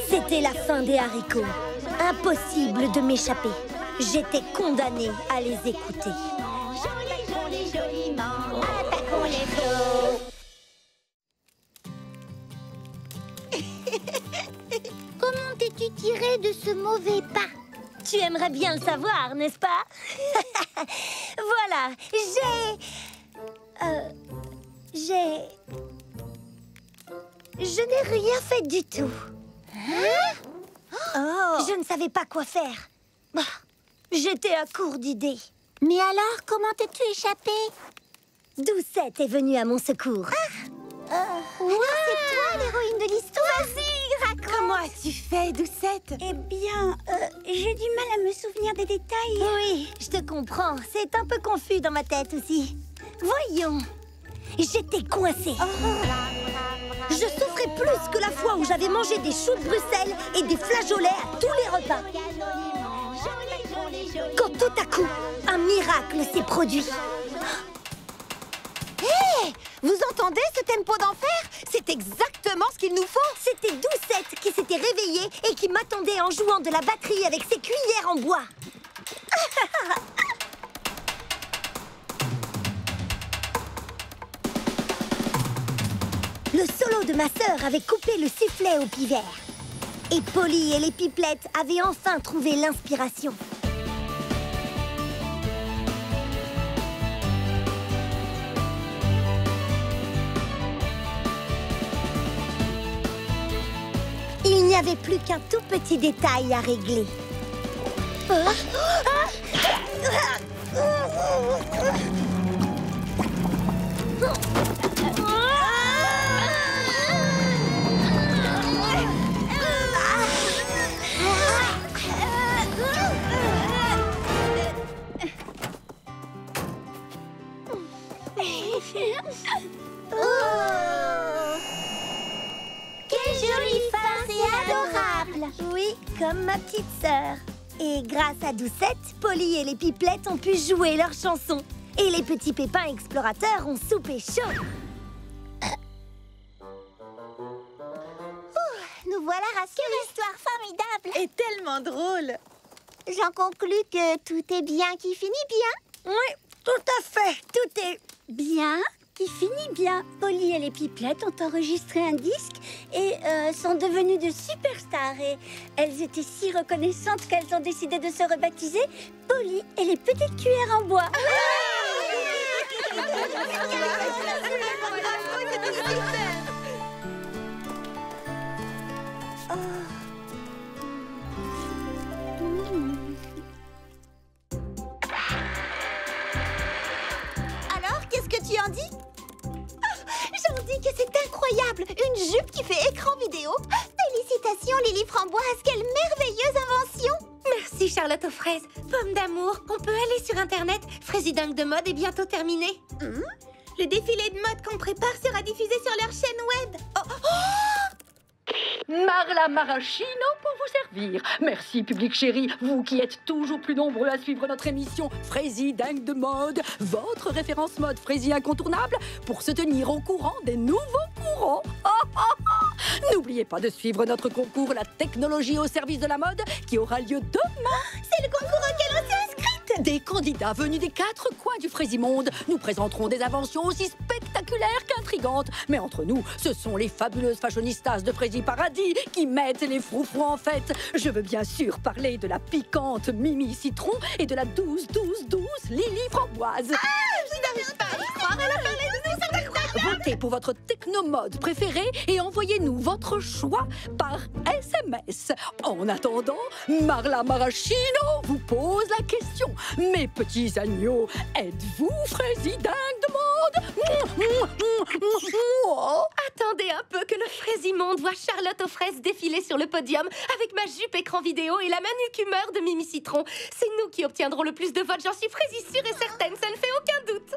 C: C'était la fin des haricots. Impossible de m'échapper. J'étais condamnée à les écouter.
B: Attaquons les flots.
A: Comment t'es-tu tiré de ce mauvais pas?
C: Tu aimerais bien le savoir, n'est-ce pas? Voilà, Je n'ai rien fait du tout. Je ne savais pas quoi faire. J'étais à court d'idées.
B: Mais alors, comment t'es-tu échappée?
C: Doucette est venue à mon secours.
B: C'est toi l'héroïne de l'histoire. Vas-y, raconte.
C: Comment as-tu fait, Doucette?
A: Eh bien, j'ai du mal à me souvenir des détails.
C: Oui, je te comprends. C'est un peu confus dans ma tête aussi. Voyons. J'étais coincée. Je souffrais plus que la fois où j'avais mangé des choux de Bruxelles et des flageolets à tous les repas. quand tout à coup, un miracle s'est produit.
B: Hé, vous entendez ce tempo d'enfer? C'est exactement ce qu'il nous faut.
C: C'était Doucette qui s'était réveillée et qui m'attendait en jouant de la batterie avec ses cuillères en bois. Le solo de ma sœur avait coupé le sifflet au pivert. Et Polly et les pipelettes avaient enfin trouvé l'inspiration. Il n'y avait plus qu'un tout petit détail à régler.
B: Quelle jolie fin, c'est adorable.
C: Oui, comme ma petite sœur. Et grâce à Doucette, Polly et les pipelettes ont pu jouer leur chanson. Et les petits pépins explorateurs ont soupé chaud.
B: Nous voilà rassurés. Quelle histoire formidable.
F: Et tellement drôle.
B: J'en conclus que tout est bien qui finit bien.
C: Oui, tout à fait. Tout est...
A: Bien, qui finit bien. Polly et les pipelettes ont enregistré un disque et sont devenues de superstars. Et elles étaient si reconnaissantes qu'elles ont décidé de se rebaptiser Polly et les petites cuillères en bois.
B: Alors, qu'est-ce que tu en dis? J'en dis que c'est incroyable. Une jupe qui fait écran vidéo. Félicitations, Lily Framboise. Quelle merveilleuse invention.
F: Merci Charlotte aux fraises. Pomme d'amour, on peut aller sur internet. Fraisidingue de mode est bientôt terminé. Le défilé de mode qu'on prépare sera diffusé sur leur chaîne web.
G: Marla Maraschino pour vous servir. Merci public chéri, vous qui êtes toujours plus nombreux à suivre notre émission Fraisie dingue de mode, votre référence mode Fraisie incontournable pour se tenir au courant des nouveaux courants. N'oubliez pas de suivre notre concours La technologie au service de la mode qui aura lieu demain.
F: C'est le concours auquel on s'est inscrite.
G: Des candidats venus des 4 coins du Fraisimonde nous présenteront des inventions aussi spectaculaires qu'intrigantes. Mais entre nous, ce sont les fabuleuses fashionistas de Fraisie Paradis qui mettent les froufrous en fête. Je veux bien sûr parler de la piquante Mimi Citron et de la douce Lily Framboise.
F: Je n'arrive pas à y croire, elle a parlé de nous, c'est incroyable.
G: Votez pour votre technomode préféré et envoyez-nous votre choix par SMS. En attendant, Marla Maraschino vous pose la question. Mes petits agneaux, êtes-vous Fraisie dingue de mode?
F: Attendez un peu que le Fraisimonde voit Charlotte aux fraises défiler sur le podium avec ma jupe écran vidéo et la manucumeur de Mimi Citron. C'est nous qui obtiendrons le plus de votes, j'en suis Fraisie sûre et certaine, ça ne fait aucun doute.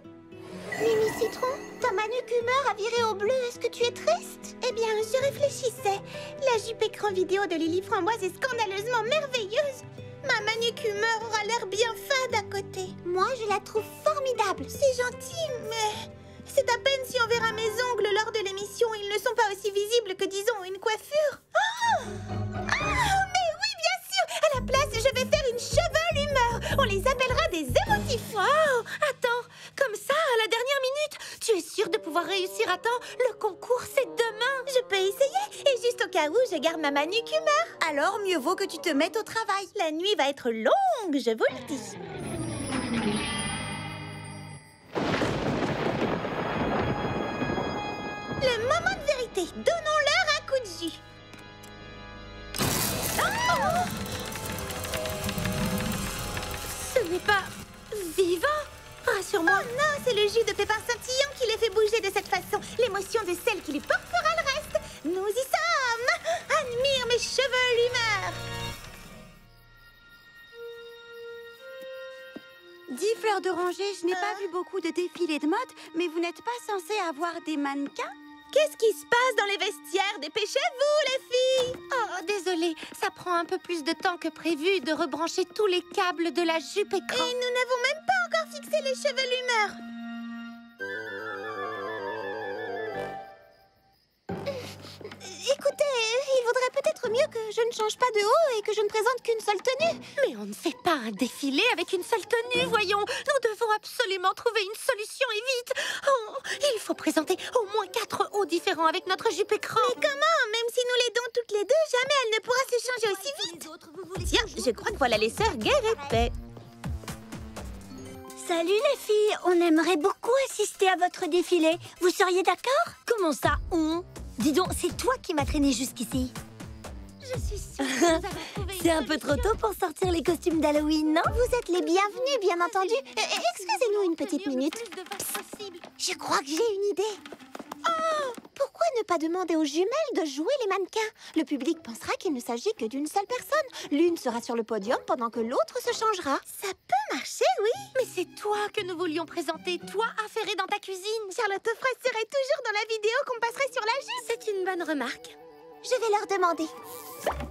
B: Mimi Citron, ta manucumeur a viré au bleu. Est-ce que tu es triste?
F: Eh bien, je réfléchissais. La jupe écran vidéo de Lily Framboise est scandaleusement merveilleuse. Ma manucumeur aura l'air bien fade à côté.
B: Moi, je la trouve formidable.
F: C'est gentil, mais c'est à peine si on verra mes ongles lors de l'émission. Ils ne sont pas aussi visibles que, disons, une coiffure. Mais oui, bien sûr. À la place, je vais faire une chevelumeur. On les appellera des érotifs. Oh, attends, comme ça, à la dernière minute, tu es sûre de pouvoir réussir à temps? Le concours, c'est demain. Je peux essayer. Et juste au cas où, je garde ma manucumeur.
B: Alors, mieux vaut que tu te mettes au travail.
F: La nuit va être longue, je vous le dis. Le moment de vérité. Donnons-leur un coup de jus. Oh! Ce n'est pas vivant. Rassure-moi. Oh non, c'est le jus de pépins scintillant qui les fait bouger de cette façon. L'émotion de celle qui les portera le reste. Nous y sommes. Admire mes chevelumeurs.
H: 10 fleurs d'oranger, je n'ai pas vu beaucoup de défilés de mode, mais vous n'êtes pas censé avoir des mannequins?
F: Qu'est-ce qui se passe dans les vestiaires? Dépêchez-vous, les filles!
B: Oh, désolée, ça prend un peu plus de temps que prévu de rebrancher tous les câbles de la jupe écran.
F: Et nous n'avons même pas encore fixé les chevelumeurs.
B: Écoutez, il vaudrait peut-être mieux que je ne change pas de haut et que je ne présente qu'une seule tenue. Mais on ne fait pas un défilé avec une seule tenue, voyons. Nous devons absolument trouver une solution et vite. Oh, il faut présenter au moins 4 hauts différents avec notre jupe écran.
F: Mais comment? Même si nous l'aidons toutes les deux, jamais elle ne pourra se changer aussi vite. Tiens, je crois que voilà les sœurs Guerre et Paix.
A: Salut les filles, on aimerait beaucoup assister à votre défilé. Vous seriez d'accord?
C: Comment ça, on? Dis donc, c'est toi qui m'as traîné jusqu'ici.
B: Je suis sûre que nous avons trouvé une
C: C'est un peu trop tôt pour sortir les costumes d'Halloween, non?
B: Vous êtes les bienvenus, bien entendu. Excusez-nous une petite minute. Je crois que j'ai une idée. Oh, pourquoi ne pas demander aux jumelles de jouer les mannequins? Le public pensera qu'il ne s'agit que d'une seule personne. L'une sera sur le podium pendant que l'autre se changera.
F: Ça peut marcher, oui.
B: Mais c'est toi que nous voulions présenter, toi affairée dans ta cuisine.
F: Charlotte Fraise serait toujours dans la vidéo qu'on passerait sur la jupe.
B: C'est une bonne remarque. Je vais leur demander.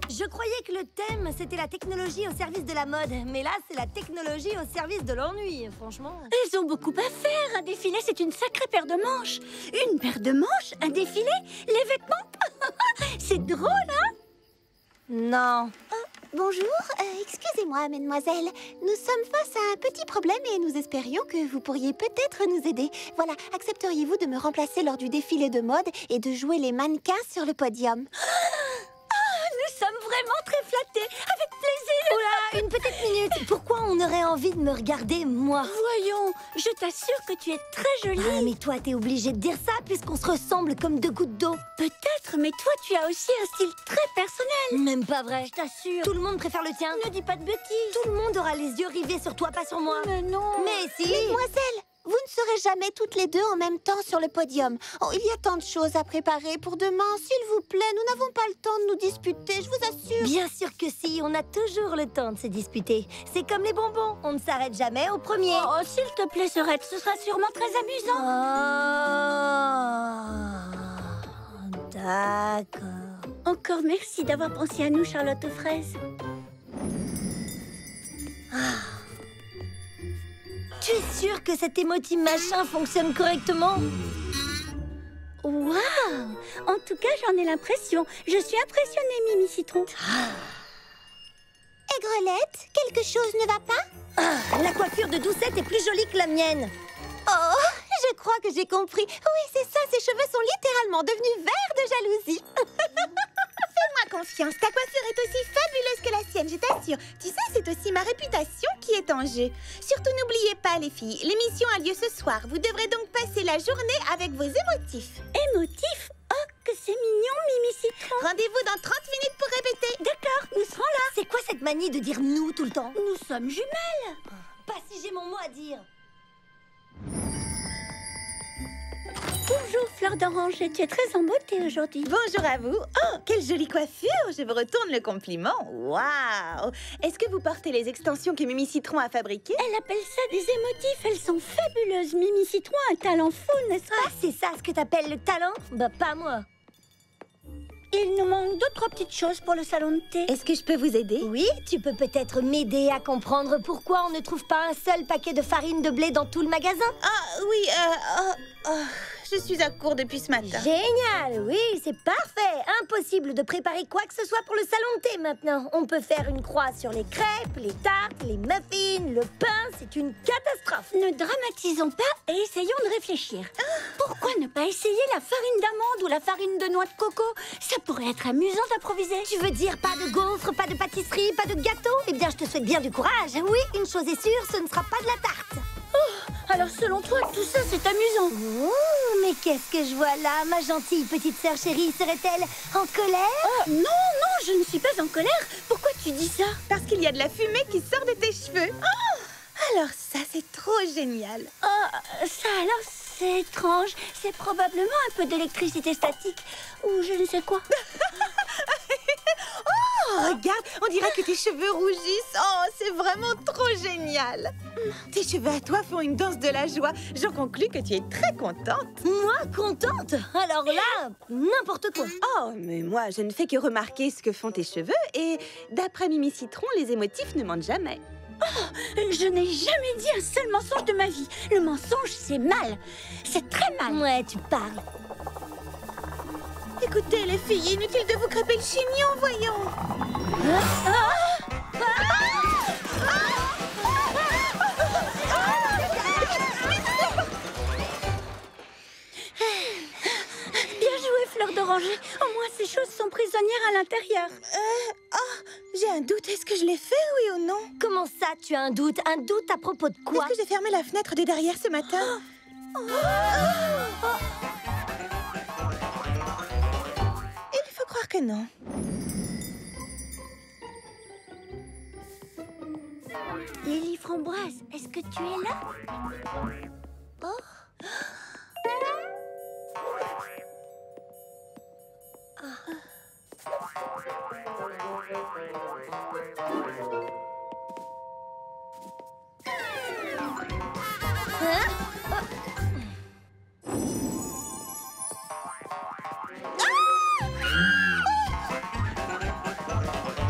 C: Je croyais que le thème, c'était la technologie au service de la mode. Mais là, c'est la technologie au service de l'ennui, franchement.
A: Elles ont beaucoup à faire. Un défilé, c'est une sacrée paire de manches. Une paire de manches? Un défilé? Les vêtements? C'est drôle, hein?
C: Non.
B: Bonjour, excusez-moi, mesdemoiselles. Nous sommes face à un petit problème et nous espérions que vous pourriez peut-être nous aider. Voilà, accepteriez-vous de me remplacer lors du défilé de mode et de jouer les mannequins sur le podium?
A: Nous sommes vraiment très flattés. Avec plaisir.
C: Oula, une petite minute. Pourquoi on aurait envie de me regarder, moi?
A: Voyons, je t'assure que tu es très jolie.
C: Ah, mais toi, t'es obligée de dire ça puisqu'on se ressemble comme 2 gouttes d'eau.
A: Peut-être, mais toi, tu as aussi un style très personnel.
C: Même pas vrai.
A: Je t'assure.
C: Tout le monde préfère le tien.
A: Ne dis pas de bêtises.
C: Tout le monde aura les yeux rivés sur toi, pas sur moi.
A: Mais non.
C: Mais si.
B: Mesdemoiselles, vous ne serez jamais toutes les deux en même temps sur le podium. Oh, il y a tant de choses à préparer pour demain. S'il vous plaît, nous n'avons pas le temps de nous disputer, je vous assure.
C: Bien sûr que si, on a toujours le temps de se disputer. C'est comme les bonbons, on ne s'arrête jamais au premier.
A: Oh, s'il te plaît, Sorette, ce sera sûrement très amusant.
C: Oh, d'accord.
A: Encore merci d'avoir pensé à nous, Charlotte Fraise.
C: Tu es sûre que cet émoji machin fonctionne correctement?
A: Waouh! En tout cas, j'en ai l'impression. Je suis impressionnée, Mimi Citron.
B: Aigrelette, quelque chose ne va pas?
C: La coiffure de Doucette est plus jolie que la mienne.
B: Oh, je crois que j'ai compris. Oui, c'est ça, ses cheveux sont littéralement devenus verts de jalousie.
F: Fais-moi confiance, ta coiffure est aussi fabuleuse que la sienne, je t'assure. Tu sais, c'est aussi ma réputation qui est en jeu. Surtout n'oubliez pas, les filles, l'émission a lieu ce soir. Vous devrez donc passer la journée avec vos émotifs.
A: Émotif? Oh, que c'est mignon, Mimi Citron.
F: Rendez-vous dans 30 minutes pour répéter.
A: D'accord, nous serons là.
C: C'est quoi cette manie de dire nous tout le temps?
A: Nous sommes jumelles.
C: Pas si j'ai mon mot à dire.
A: Bonjour, Fleur d'Orange, tu es très en beauté aujourd'hui.
F: Bonjour à vous. Oh, quelle jolie coiffure. Je vous retourne le compliment. Waouh. Est-ce que vous portez les extensions que Mimi Citron a fabriquées?
A: Elle appelle ça des émotifs, elles sont fabuleuses. Mimi Citron a un talent fou, n'est-ce pas?
C: Ah, c'est ça ce que t'appelles le talent? Bah, pas moi.
A: Il nous manque 2-3 petites choses pour le salon de thé.
F: Est-ce que je peux vous aider?
C: Oui, tu peux peut-être m'aider à comprendre pourquoi on ne trouve pas un seul paquet de farine de blé dans tout le magasin?
F: Ah oui, je suis à court depuis ce matin.
C: Génial, oui, c'est parfait. Impossible de préparer quoi que ce soit pour le salon de thé maintenant. On peut faire une croix sur les crêpes, les tartes, les muffins, le pain, c'est une catastrophe.
A: Ne dramatisons pas et essayons de réfléchir. Pourquoi ne pas essayer la farine d'amande ou la farine de noix de coco? Ça pourrait être amusant d'improviser.
C: Tu veux dire pas de gaufres, pas de pâtisserie, pas de gâteau? Eh bien, je te souhaite bien du courage. Oui, une chose est sûre, ce ne sera pas de la tarte.
A: Alors selon toi, tout ça c'est amusant.
C: Oh, mais qu'est-ce que je vois là? Ma gentille petite sœur chérie serait-elle en colère?
A: Oh, non, non, je ne suis pas en colère. Pourquoi tu dis ça?
F: Parce qu'il y a de la fumée qui sort de tes cheveux. Oh, alors ça, c'est trop génial.
A: Oh, ça alors c'est étrange. C'est probablement un peu d'électricité statique ou je ne sais quoi.
F: Oh, Oh, regarde, on dirait que tes cheveux rougissent. Oh, c'est vraiment trop génial. Tes cheveux à toi font une danse de la joie. J'en conclus que tu es très contente.
C: Moi, contente? Alors là, n'importe quoi.
F: Oh, mais moi, je ne fais que remarquer ce que font tes cheveux. Et d'après Mimi Citron, les émotifs ne mentent jamais.
A: Je n'ai jamais dit un seul mensonge de ma vie. Le mensonge, c'est mal. C'est très mal.
C: Ouais, tu parles.
F: Écoutez, les filles, inutile de vous crêper le chignon, voyons.
A: Bien joué, Fleur d'Oranger. Au moins, ces choses sont prisonnières à l'intérieur.
F: J'ai un doute. Est-ce que je l'ai fait, oui ou non?
C: Comment ça, tu as un doute? Un doute à propos de quoi?
F: Est-ce que j'ai fermé la fenêtre de derrière ce matin? Il faut croire que non.
A: Lily Framboise, est-ce que tu es là? Oh.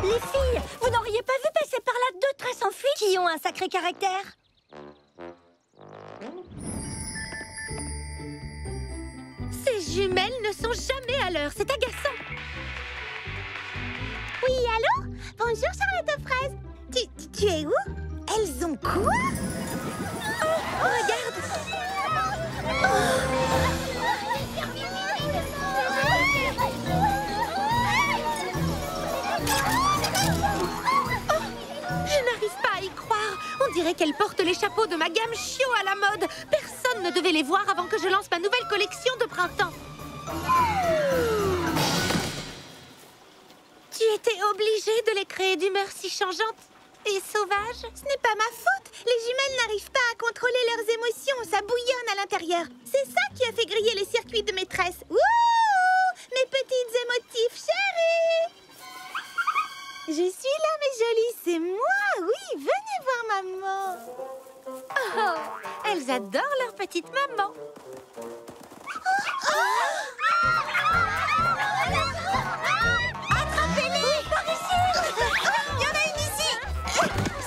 A: Les filles, vous n'auriez pas vu passer par là deux tresses en fuite
C: Qui ont un sacré caractère?
A: Ces jumelles ne sont jamais à l'heure, c'est agaçant.
B: Oui, allô? Bonjour, Charlotte aux fraises. Tu es où? Elles ont quoi?
A: Je n'arrive pas à y croire. On dirait qu'elles portent les chapeaux de ma gamme Chio à la mode. Personne ne devait les voir avant que je lance ma nouvelle collection de printemps. Tu étais obligée de les créer d'humeur si changeante et sauvage.
F: Ce n'est pas ma faute. Les jumelles n'arrivent pas à contrôler leurs émotions. Ça bouillonne à l'intérieur. C'est ça qui a fait griller les circuits de maîtresse. Wouh! Mes petites émotifs chéris! Je suis là, mes jolies. C'est moi. Oui, venez voir maman.
A: Oh, elles adorent leur petite maman.
B: Attrapez-les! Par ici! Il y en a une ici!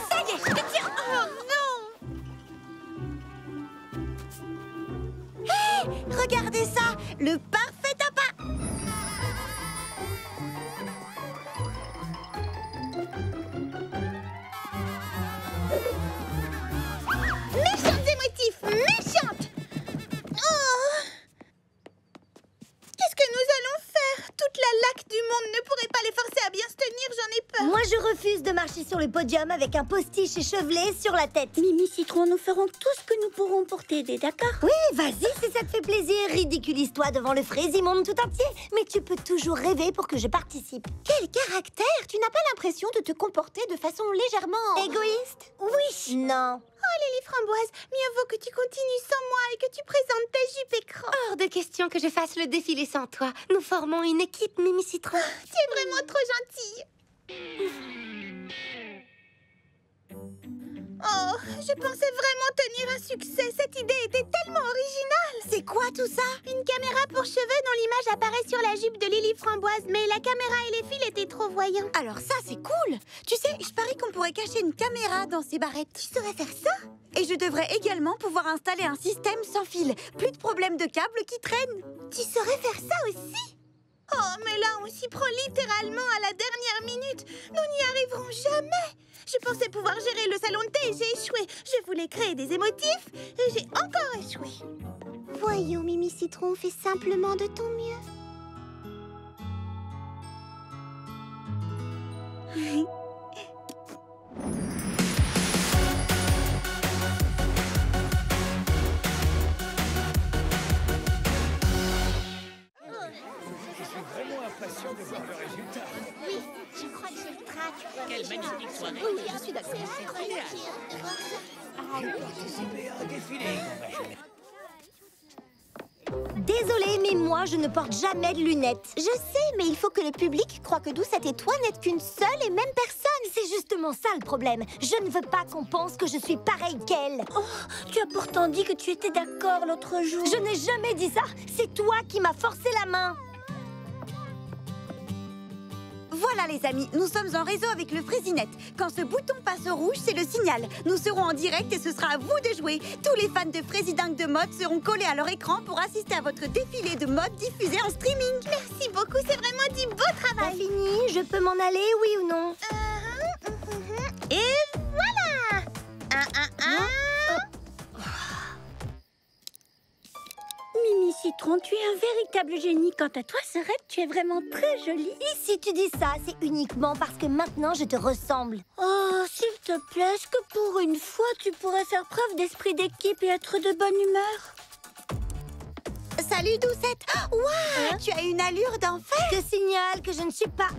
A: Ça y est, je te tire. Oh non!
B: Hé! Regardez ça! Le parfait appât!
F: Méchantes émotifs, méchantes! Oh! Qu'est-ce que nous allons faire? Toute la laque du monde ne pourrait pas les forcer à bien se tenir, j'en ai peur.
C: Moi, je refuse de marcher sur le podium avec un postiche échevelé sur la tête.
A: Mimi Citron, nous ferons tout ce que nous pourrons pour t'aider, d'accord?
C: Oui, vas-y, si ça te fait plaisir. Ridiculise-toi devant le Fraisimonde tout entier. Mais tu peux toujours rêver pour que je participe.
B: Quel caractère! Tu n'as pas l'impression de te comporter de façon légèrement...
C: Égoïste? Oui. Non.
F: Oh, Lily Framboise, mieux vaut que tu continues sans moi et que tu présentes ta jupe écran.
A: Hors de question que je fasse le défilé sans toi. Nous formons une équipe, Mimi Citron.
F: Tu es vraiment trop gentille. Oh, je pensais vraiment tenir un succès. Cette idée était tellement originale.
B: C'est quoi tout ça?
F: Une caméra pour cheveux dont l'image apparaît sur la jupe de Lily Framboise. Mais la caméra et les fils étaient trop voyants.
B: Alors ça, c'est cool! Tu sais, je parie qu'on pourrait cacher une caméra dans ces barrettes. Tu saurais faire ça? Et je devrais également pouvoir installer un système sans fil. Plus de problèmes de câbles qui traînent.
F: Tu saurais faire ça aussi? Oh, mais là, on s'y prend littéralement à la dernière minute. Nous n'y arriverons jamais. Je pensais pouvoir gérer le salon de thé et j'ai échoué. Je voulais créer des émotifs et j'ai encore échoué.
B: Voyons, Mimi Citron, fais simplement de ton mieux.
C: Je crois que j'ai le trac.
H: Quelle magnifique soirée.
C: Oui, je suis d'accord. Désolée, mais moi, je ne porte jamais de lunettes.
B: Je sais, mais il faut que le public croie que Doucette et toi n'êtes qu'une seule et même personne.
C: C'est justement ça le problème. Je ne veux pas qu'on pense que je suis pareille qu'elle.
A: Oh, tu as pourtant dit que tu étais d'accord l'autre jour.
C: Je n'ai jamais dit ça. C'est toi qui m'as forcé la main.
H: Voilà les amis, nous sommes en réseau avec le Fraisinette. Quand ce bouton passe au rouge, c'est le signal. Nous serons en direct et ce sera à vous de jouer. Tous les fans de Fraisidingue de mode seront collés à leur écran pour assister à votre défilé de mode diffusé en streaming.
F: Merci beaucoup, c'est vraiment du beau
C: T'as
F: travail.
C: fini? Je peux m'en aller, oui ou non?
F: Et voilà.
A: Mimi Citron, tu es un véritable génie. Quant à toi, Serette, tu es vraiment très jolie.
C: Et si tu dis ça, c'est uniquement parce que maintenant je te ressemble.
A: Oh, s'il te plaît, est-ce que pour une fois, tu pourrais faire preuve d'esprit d'équipe et être de bonne humeur?
H: Salut Doucette. Waouh, tu as une allure d'enfer.
C: Je signale que je ne suis pas...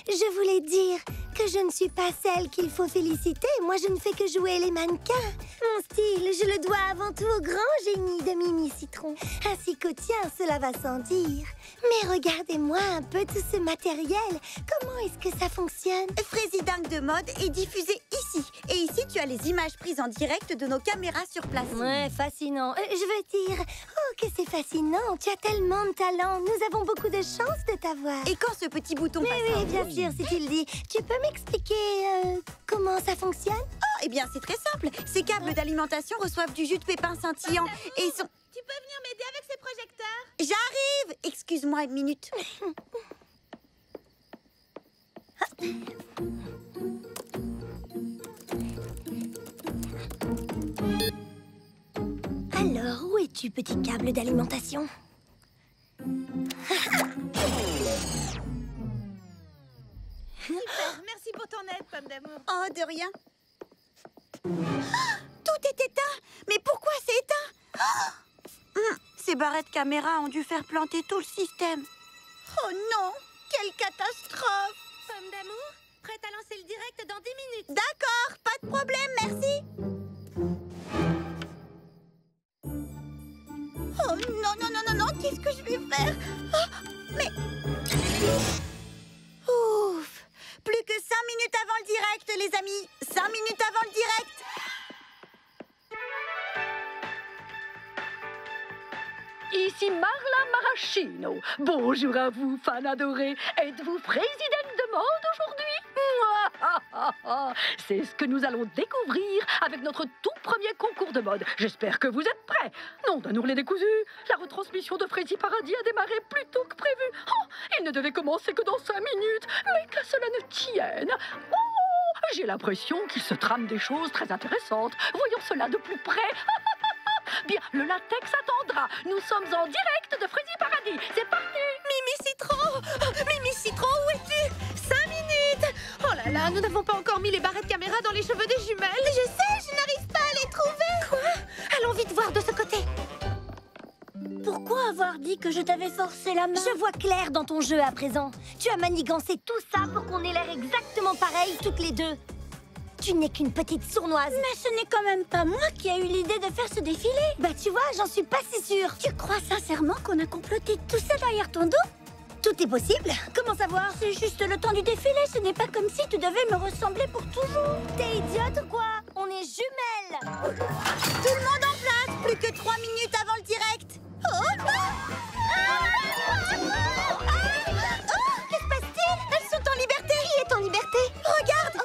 C: je voulais dire que je ne suis pas celle qu'il faut féliciter. Moi, je ne fais que jouer les mannequins. Mon style, je le dois avant tout au grand génie de Mimi Citron. Ainsi qu'au tien, cela va sans dire. Mais regardez-moi un peu tout ce matériel. Comment est-ce que ça fonctionne?
H: Fraisidingue de mode est diffusé ici. Et ici, tu as les images prises en direct de nos caméras sur place.
C: Ouais, fascinant. Je veux dire, oh, que c'est fascinant. Tu as tellement de talent. Nous avons beaucoup de chance de t'avoir.
H: Et quand ce petit bouton passe
C: Oui,
H: en
C: bien
H: rouge,
C: sûr, si tu le dis. Tu peux m'expliquer comment ça fonctionne?
H: Oh, eh bien, c'est très simple. Ces câbles d'alimentation reçoivent du jus de pépins scintillant et ils sont...
F: Tu peux venir m'aider avec ces projecteurs?
H: J'arrive! Excuse-moi une minute.
C: Alors, où es-tu, petit câble d'alimentation?
F: Super, merci pour ton aide, Pomme d'amour.
H: Oh, de rien. Tout est éteint. Mais pourquoi c'est éteint? Ces barrettes caméra ont dû faire planter tout le système. Oh non! Quelle catastrophe!
C: Pomme d'amour, prête à lancer le direct dans 10 minutes.
H: D'accord, pas de problème, merci. Oh non, non, non, non, non, qu'est-ce que je vais faire? Oh, mais... Ouf! Plus que 5 minutes avant le direct, les amis. 5 minutes avant le direct.
G: Ici Marla Maraschino. Bonjour à vous, fans adorés. Êtes-vous Fraisidingue de mode aujourd'hui? C'est ce que nous allons découvrir avec notre tout premier concours de mode. J'espère que vous êtes prêts. Non d'un ourlet décousu, la retransmission de Fraisie Paradis a démarré plus tôt que prévu. Oh, il ne devait commencer que dans 5 minutes. Mais qu'à cela ne tienne. Oh, j'ai l'impression qu'il se trame des choses très intéressantes. Voyons cela de plus près. Bien, le latex attendra. Nous sommes en direct de Fraisie Paradis. C'est parti.
F: Mimi Citron! Mimi Citron, où es-tu? 5 minutes! Oh là là, nous n'avons pas encore mis les barrettes caméra dans les cheveux des jumelles. Je sais, je n'arrive pas à les trouver. Quoi? Allons vite voir de ce côté.
A: Pourquoi avoir dit que je t'avais forcé la main?
C: Je vois clair dans ton jeu à présent. Tu as manigancé tout ça pour qu'on ait l'air exactement pareil toutes les deux. Tu n'es qu'une petite sournoise.
A: Mais ce n'est quand même pas moi qui ai eu l'idée de faire ce défilé.
C: Bah tu vois, j'en suis pas si sûre.
A: Tu crois sincèrement qu'on a comploté tout ça derrière ton dos?
C: Tout est possible. Comment savoir?
A: C'est juste le temps du défilé, ce n'est pas comme si tu devais me ressembler pour toujours.
C: T'es idiote ou quoi? On est jumelles.
H: Tout le monde en place. Plus que 3 minutes avant le direct. Oh non! Que se passe-t-il? Elles sont en liberté.
B: Qui est en liberté?
H: Regarde!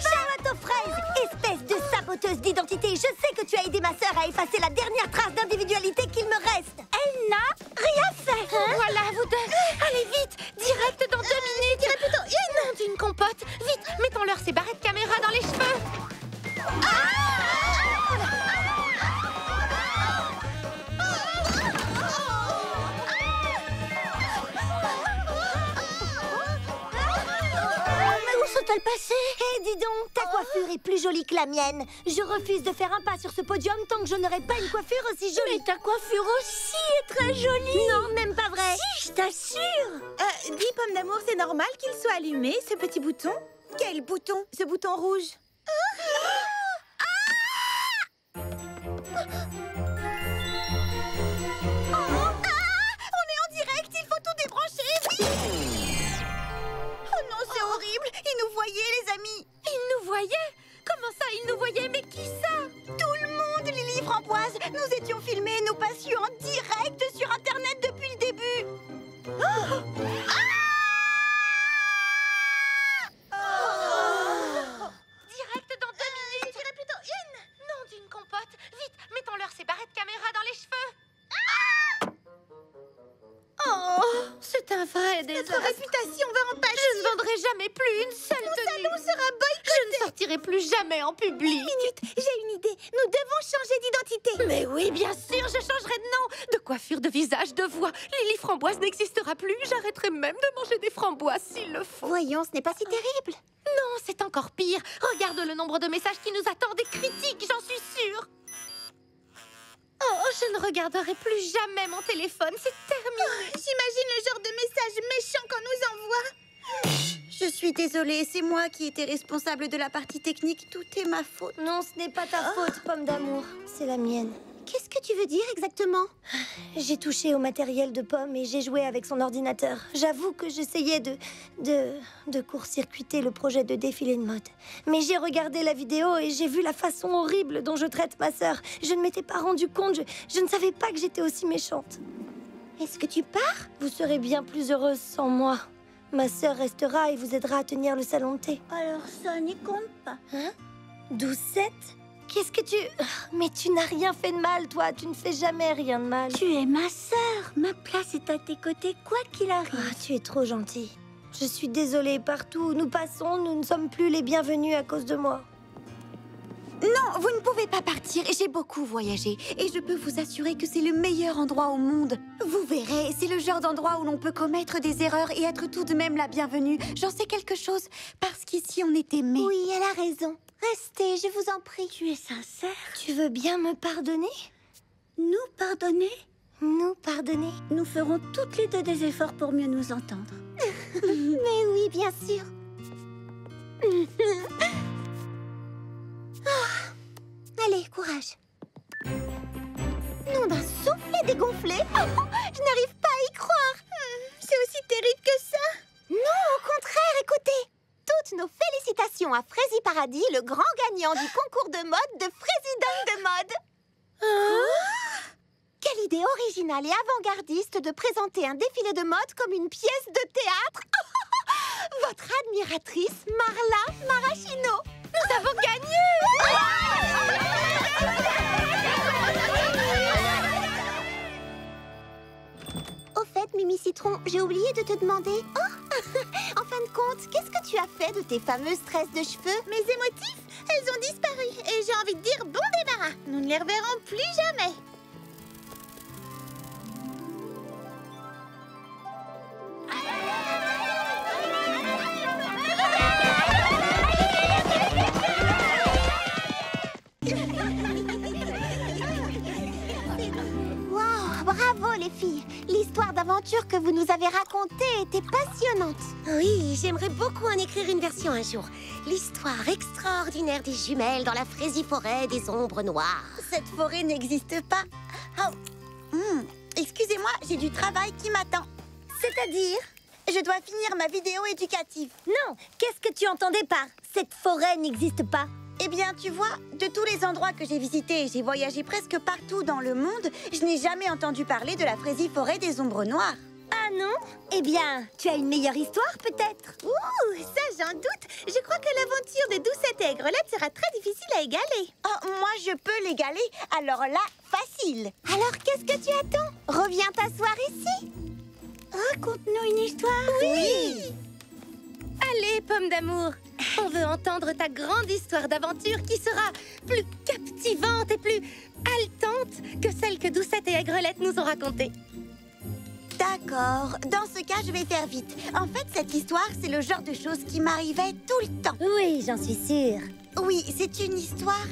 C: Charlotte aux fraises, espèce de saboteuse d'identité. Je sais que tu as aidé ma sœur à effacer la dernière trace d'individualité qu'il me reste.
A: Elle n'a rien fait.
F: Voilà, vous deux. Allez vite, direct dans 2 minutes. Je dirais plutôt une d'une compote. Vite, mettons-leur ces barrettes caméra dans les cheveux.
A: Sont-elles passées?
C: Eh, dis donc, ta coiffure est plus jolie que la mienne. Je refuse de faire un pas sur ce podium tant que je n'aurai pas une coiffure aussi jolie.
A: Mais ta coiffure aussi est très jolie.
C: Non, même pas vrai.
A: Si, je t'assure.
F: Dis, Pomme d'amour, c'est normal qu'il soit allumé, ce petit bouton?
H: Quel bouton? Ce bouton rouge. Nous étions filmés, nous passions en direct sur Internet depuis le début.
F: Direct dans 2 minutes. Je dirais plutôt une. Non, d'une compote. Vite, mettons-leur ces barrettes caméra dans les cheveux.
C: Oh, c'est un vrai
F: Notre
C: désastre.
F: réputation va en pâtir.
C: Je ne vendrai jamais plus une seule
F: Mon
C: tenue.
F: salon sera boycotté.
C: Je ne sortirai plus jamais en public.
F: Minute, j'ai une idée. Nous devons changer d'identité.
C: Mais oui, bien sûr, je changerai de nom. De coiffure, de visage, de voix. Lily Framboise n'existera plus. J'arrêterai même de manger des framboises s'il le faut.
B: Voyons, ce n'est pas si terrible.
C: Non, c'est encore pire. Regarde le nombre de messages qui nous attendent, des critiques, j'en suis sûre. Oh, je ne regarderai plus jamais mon téléphone, c'est terminé.
F: J'imagine le genre de message méchant qu'on nous envoie.
H: Je suis désolée, c'est moi qui étais responsable de la partie technique. Tout est ma faute.
C: Non, ce n'est pas ta faute, pomme d'amour. C'est la mienne.
B: Qu'est-ce que tu veux dire exactement?
C: J'ai touché au matériel de Pomme et j'ai joué avec son ordinateur. J'avoue que j'essayais de court-circuiter le projet de défilé de mode. Mais j'ai regardé la vidéo et j'ai vu la façon horrible dont je traite ma sœur. Je ne m'étais pas rendu compte, je ne savais pas que j'étais aussi méchante.
B: Est-ce que tu pars?
C: Vous serez bien plus heureuse sans moi. Ma sœur restera et vous aidera à tenir le salon de thé.
A: Alors ça n'y compte pas.
C: Hein? Doucette? Qu'est-ce que tu... Mais tu n'as rien fait de mal, toi. Tu ne fais jamais rien de mal.
A: Tu es ma sœur. Ma place est à tes côtés, quoi qu'il arrive.
C: Ah, tu es trop gentille. Je suis désolée, partout où nous passons, nous ne sommes plus les bienvenus à cause de moi.
H: Non, vous ne pouvez pas partir. J'ai beaucoup voyagé et je peux vous assurer que c'est le meilleur endroit au monde. Vous verrez, c'est le genre d'endroit où l'on peut commettre des erreurs et être tout de même la bienvenue. J'en sais quelque chose parce qu'ici on est aimé.
B: Oui, elle a raison. Restez, je vous en prie.
A: Tu es sincère?
C: Tu veux bien me pardonner?
A: Nous pardonner?
C: Nous pardonner?
A: Nous ferons toutes les deux des efforts pour mieux nous entendre.
B: Mais oui, bien sûr. Allez, courage. Nom d'un soufflet dégonflé. Je n'arrive pas à y croire.
F: C'est aussi terrible que ça.
B: Non, au contraire, écoutez. Toutes nos félicitations à Frézy Paradis, le grand gagnant du concours de mode de Frésidingue de mode. Quelle idée originale et avant-gardiste de présenter un défilé de mode comme une pièce de théâtre. Votre admiratrice, Marla Maraschino.
C: Nous avons gagné!
B: Au fait, Mimi Citron, j'ai oublié de te demander... Oh en fin de compte, qu'est-ce que tu as fait de tes fameuses tresses de cheveux?
F: Mes émotifs, elles ont disparu. Et j'ai envie de dire bon débarras. Nous ne les reverrons plus jamais.
B: Waouh, bravo les filles. L'histoire d'aventure que vous nous avez racontée était passionnante.
I: Oui, j'aimerais beaucoup en écrire une version un jour. L'histoire extraordinaire des jumelles dans la Fraisie-forêt des ombres noires.
H: Cette forêt n'existe pas. Oh. Excusez-moi, j'ai du travail qui m'attend. C'est-à-dire, je dois finir ma vidéo éducative.
C: Non, qu'est-ce que tu entendais par « cette forêt n'existe pas » ?
H: Eh bien, tu vois, de tous les endroits que j'ai visités, j'ai voyagé presque partout dans le monde, je n'ai jamais entendu parler de la Fraisie-forêt des ombres noires.
C: Ah non? Eh bien, tu as une meilleure histoire peut-être?
F: Ouh, ça j'en doute. Je crois que l'aventure de Doucette et Aigrelette sera très difficile à égaler.
H: Oh, moi je peux l'égaler, alors là, facile.
B: Alors qu'est-ce que tu attends? Reviens t'asseoir ici.
A: Raconte-nous une histoire.
H: Oui.
I: Allez, pomme d'amour, on veut entendre ta grande histoire d'aventure qui sera plus captivante et plus haletante que celle que Doucette et Aigrelette nous ont racontée.
H: D'accord, dans ce cas, je vais faire vite. En fait, cette histoire, c'est le genre de choses qui m'arrivait tout le temps.
C: Oui, j'en suis sûre.
H: Oui, c'est une histoire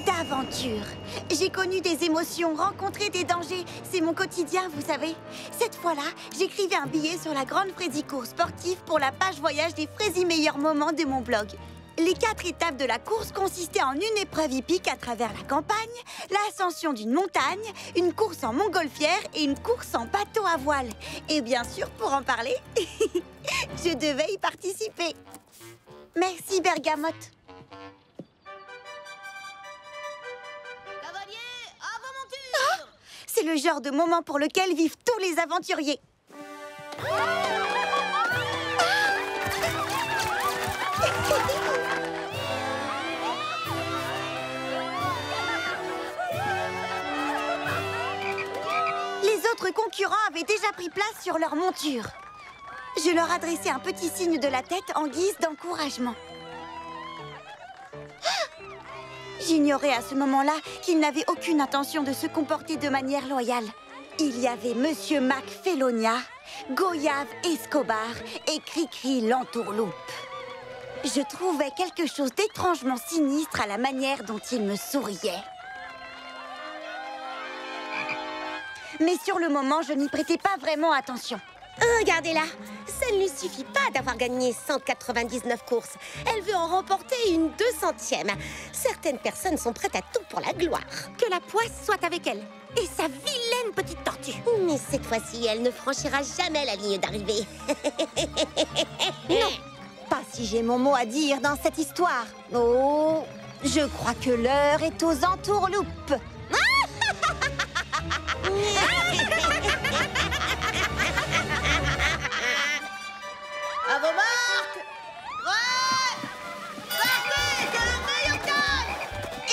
H: d'aventure. J'ai connu des émotions, rencontré des dangers. C'est mon quotidien, vous savez. Cette fois-là, j'écrivais un billet sur la grande Fraisie-cour sportive pour la page voyage des Fraisie meilleurs moments de mon blog. Les 4 étapes de la course consistaient en une épreuve hippique à travers la campagne, l'ascension d'une montagne, une course en montgolfière et une course en bateau à voile. Et bien sûr, pour en parler, je devais y participer. Merci, Bergamote.
F: Cavalier, avant
H: le genre de moment pour lequel vivent tous les aventuriers. Les autres concurrents avaient déjà pris place sur leur monture. Je leur adressais un petit signe de la tête en guise d'encouragement. J'ignorais à ce moment-là qu'ils n'avaient aucune intention de se comporter de manière loyale. Il y avait Monsieur McFelonia, Goyave Escobar et Cricri l'entourloupe. Je trouvais quelque chose d'étrangement sinistre à la manière dont ils me souriaient. Mais sur le moment, je n'y prêtais pas vraiment attention.
I: Regardez-la, ça ne lui suffit pas d'avoir gagné 199 courses. Elle veut en remporter une 200e. Certaines personnes sont prêtes à tout pour la gloire.
B: Que la poisse soit avec elle. Et sa vilaine petite tortue.
I: Mais cette fois-ci, elle ne franchira jamais la ligne d'arrivée.
B: Non, pas si j'ai mon mot à dire dans cette histoire. Oh, je crois que l'heure est aux entourloupes.
F: À vos marques! Ouais! Partez! C'est le meilleur temps!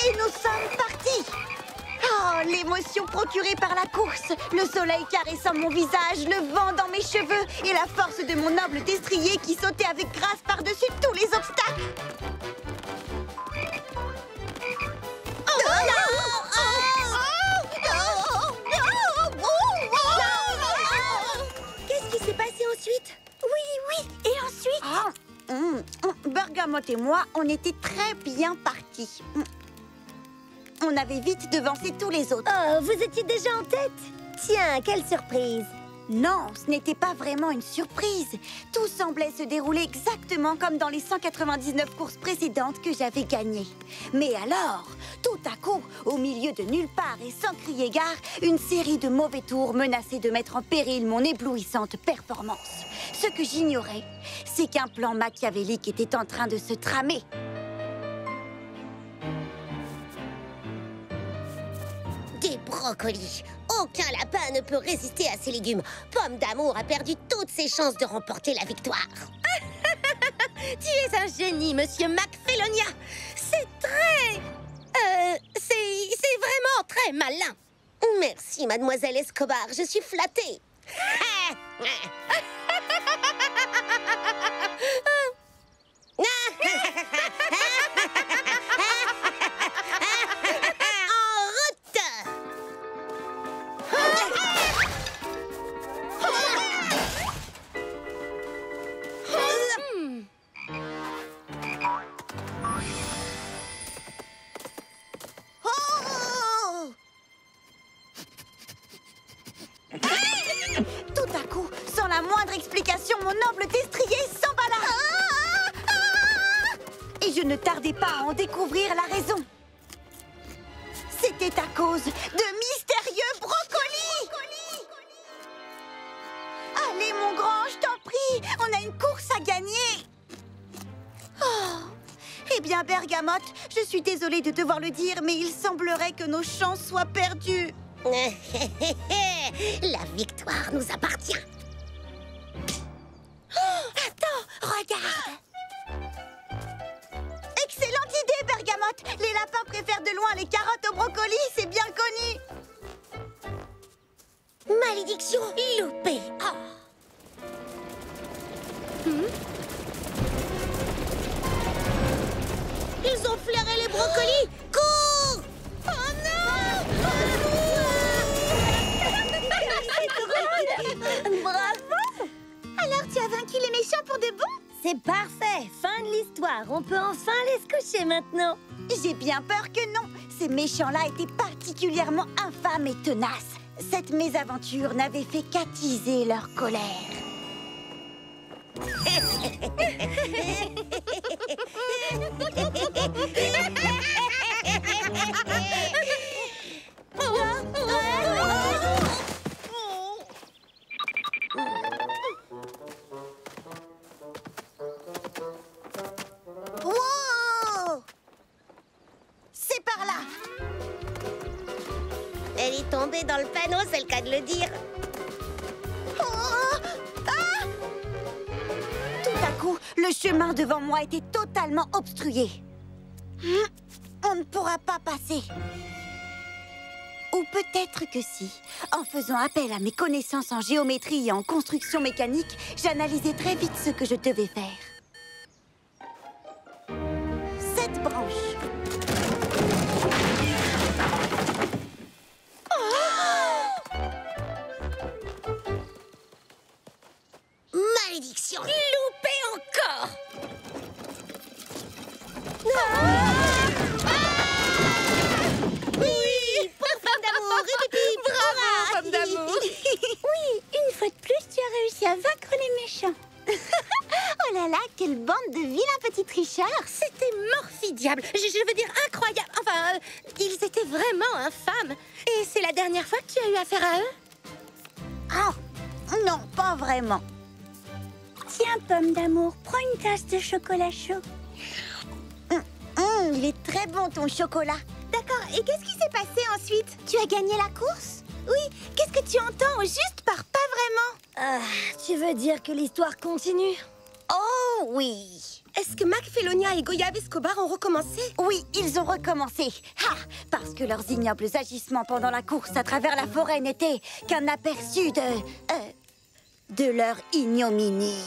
H: Et nous sommes partis! Oh, l'émotion procurée par la course, le soleil caressant mon visage, le vent dans mes cheveux et la force de mon noble destrier qui sautait avec grâce par-dessus tous les obstacles.
I: Qu'est-ce qui s'est passé ensuite?
H: Oui, et ensuite Bergamote et moi, on était très bien partis. On avait vite devancé tous les autres.
C: Oh, vous étiez déjà en tête? Tiens, quelle surprise!
H: Non, ce n'était pas vraiment une surprise. Tout semblait se dérouler exactement comme dans les 199 courses précédentes que j'avais gagnées. Mais alors, tout à coup, au milieu de nulle part et sans crier gare, une série de mauvais tours menaçaient de mettre en péril mon éblouissante performance. Ce que j'ignorais, c'est qu'un plan machiavélique était en train de se tramer.
I: Des brocolis. Aucun lapin ne peut résister à ces légumes. Pomme d'amour a perdu toutes ses chances de remporter la victoire. Tu es un génie, Monsieur McFelonia. C'est c'est vraiment très malin. Merci, Mademoiselle Escobar. Je suis flattée.
H: Tout à coup, sans la moindre explication, mon noble destrier s'emballa. Et je ne tardais pas à en découvrir la raison. C'était à cause de mystérieux brocolis. Allez, mon grand, je t'en prie, on a une course à gagner. Oh. Eh bien, Bergamote, je suis désolée de devoir le dire, mais il semblerait que nos chances soient perdues.
I: La victoire nous appartient.
H: Attends, regarde. Excellente idée, Bergamote. Les lapins préfèrent de loin les carottes au brocoli, c'est bien connu.
I: Malédiction loupée. Oh. Ils ont flairé les brocolis. Cours! Oh non!
C: Bravo!
B: Alors, tu as vaincu les méchants pour de bon?
C: C'est parfait! Fin de l'histoire! On peut enfin aller se coucher maintenant!
H: J'ai bien peur que non. Ces méchants-là étaient particulièrement infâmes et tenaces. Cette mésaventure n'avait fait qu'attiser leur colère. Wow! C'est par là.
I: Elle est tombée dans le panneau, c'est le cas de le dire.
H: Tout à coup, le chemin devant moi était totalement obstrué. On ne pourra pas passer. Ou peut-être que si. En faisant appel à mes connaissances en géométrie et en construction mécanique, j'analysais très vite ce que je devais faire. Cette branche.
I: Malédiction! Loupé encore! Oui! Pour Pomme d'amour!
B: Bravo, Pomme d'amour.
A: Oui, une fois de plus, tu as réussi à vaincre les méchants.
B: Oh là là, quelle bande de vilains petits tricheurs.
I: C'était morfidiable! Je veux dire incroyable! Enfin, ils étaient vraiment infâmes! Et c'est la dernière fois que tu as eu affaire à eux?
H: Oh, non, pas vraiment.
A: Tiens, Pomme d'amour, prends une tasse de chocolat chaud.
H: Il est très bon ton chocolat.
F: D'accord, et qu'est-ce qui s'est passé ensuite?
B: Tu as gagné la course?
F: Oui, qu'est-ce que tu entends juste par pas vraiment?
C: Tu veux dire que l'histoire continue?
H: Oh oui.
I: Est-ce que Mac, Félonia et Goya Escobar ont recommencé?
H: Oui, ils ont recommencé. Parce que leurs ignobles agissements pendant la course à travers la forêt n'étaient qu'un aperçu de leur ignominie.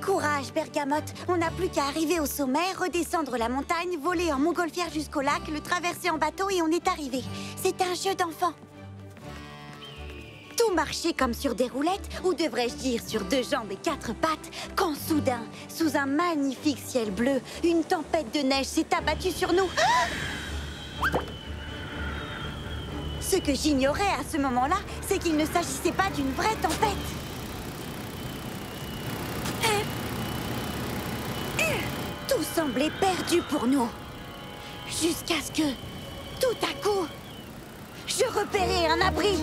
H: Courage, Bergamote. On n'a plus qu'à arriver au sommet, redescendre la montagne, voler en montgolfière jusqu'au lac, le traverser en bateau et on est arrivé. C'est un jeu d'enfant. Tout marchait comme sur des roulettes, ou devrais-je dire sur 2 jambes et 4 pattes, quand soudain, sous un magnifique ciel bleu, une tempête de neige s'est abattue sur nous. Ce que j'ignorais à ce moment-là, c'est qu'il ne s'agissait pas d'une vraie tempête. Tout semblait perdu pour nous. Jusqu'à ce que, tout à coup, je repérais un abri.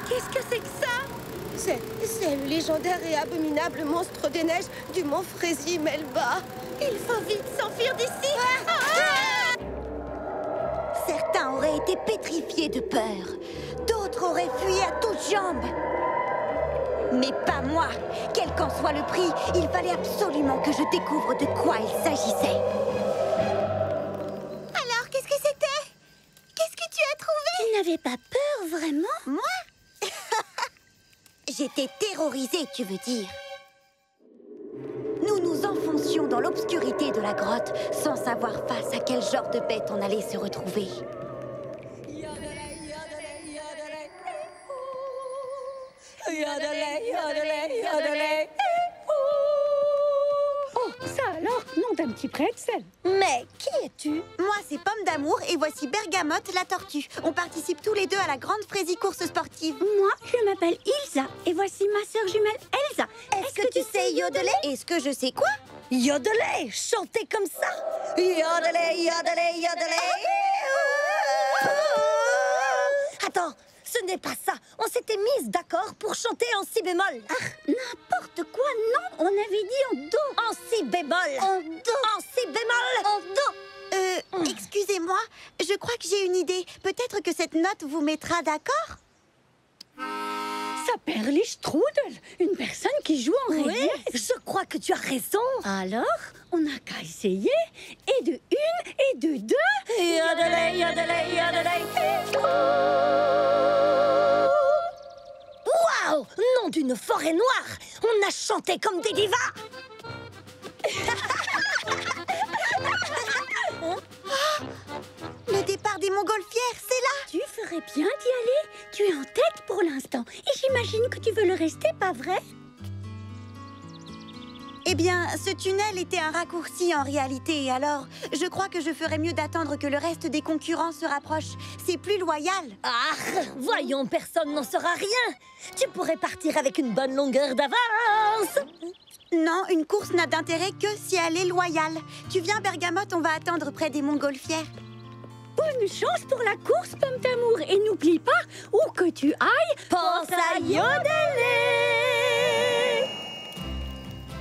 I: Qu'est-ce que c'est que ça? C'est le légendaire et abominable monstre des neiges du mont Fraisier Melba. Il faut vite s'enfuir d'ici.
H: Certains auraient été pétrifiés de peur. D'autres auraient fui à toutes jambes. Mais pas moi. Quel qu'en soit le prix, il fallait absolument que je découvre de quoi il s'agissait.
F: Alors, qu'est-ce que c'était? Qu'est-ce que tu as trouvé?
A: Tu n'avais pas peur, vraiment?
H: Moi? J'étais terrorisée, tu veux dire. Nous nous enfoncions dans l'obscurité de la grotte sans savoir face à quel genre de bête on allait se retrouver.
G: Oh, ça alors, nom d'un petit pretzel.
C: Mais qui es-tu?
H: Moi, c'est Pomme d'amour et voici Bergamote, la tortue. On participe tous les deux à la grande Fraisier course sportive.
A: Moi, je m'appelle Ilsa et voici ma sœur jumelle Elsa.
H: Est-ce que tu sais yodeler? Est-ce que je sais quoi?
C: Yodeler, chanter comme ça. Yodeler, yodeler, yodeler. Attends, ce n'est pas ça. On s'était mises d'accord pour chanter en si bémol.
A: N'importe quoi, non, on avait dit en do.
C: En si bémol.
A: En do.
C: En si bémol.
A: En do.
H: Excusez-moi, je crois que j'ai une idée. Peut-être que cette note vous mettra d'accord?
G: Saperli Strudel, une personne qui joue en
C: Oui,
G: réglisse.
C: je crois que tu as raison.
A: Alors,
G: On n'a qu'à essayer. Et de 1 et de 2.
C: Yodeler, yodeler, yodeler. Waouh! Nom d'une forêt noire! On a chanté comme des divas!
H: Le départ des montgolfières, c'est là!
A: tu ferais bien d'y aller. Tu es en tête pour l'instant. Et j'imagine que tu veux le rester, pas vrai?
H: Eh bien, ce tunnel était un raccourci en réalité, alors je crois que je ferais mieux d'attendre que le reste des concurrents se rapproche. C'est plus loyal.
C: Ah! Voyons, personne n'en saura rien! Tu pourrais partir avec une bonne longueur d'avance!
H: Non, une course n'a d'intérêt que si elle est loyale. Tu viens, Bergamote, on va attendre près des montgolfières.
A: Bonne chance pour la course, Pomme d'amour. Et n'oublie pas, où que tu ailles, pense à yodeler.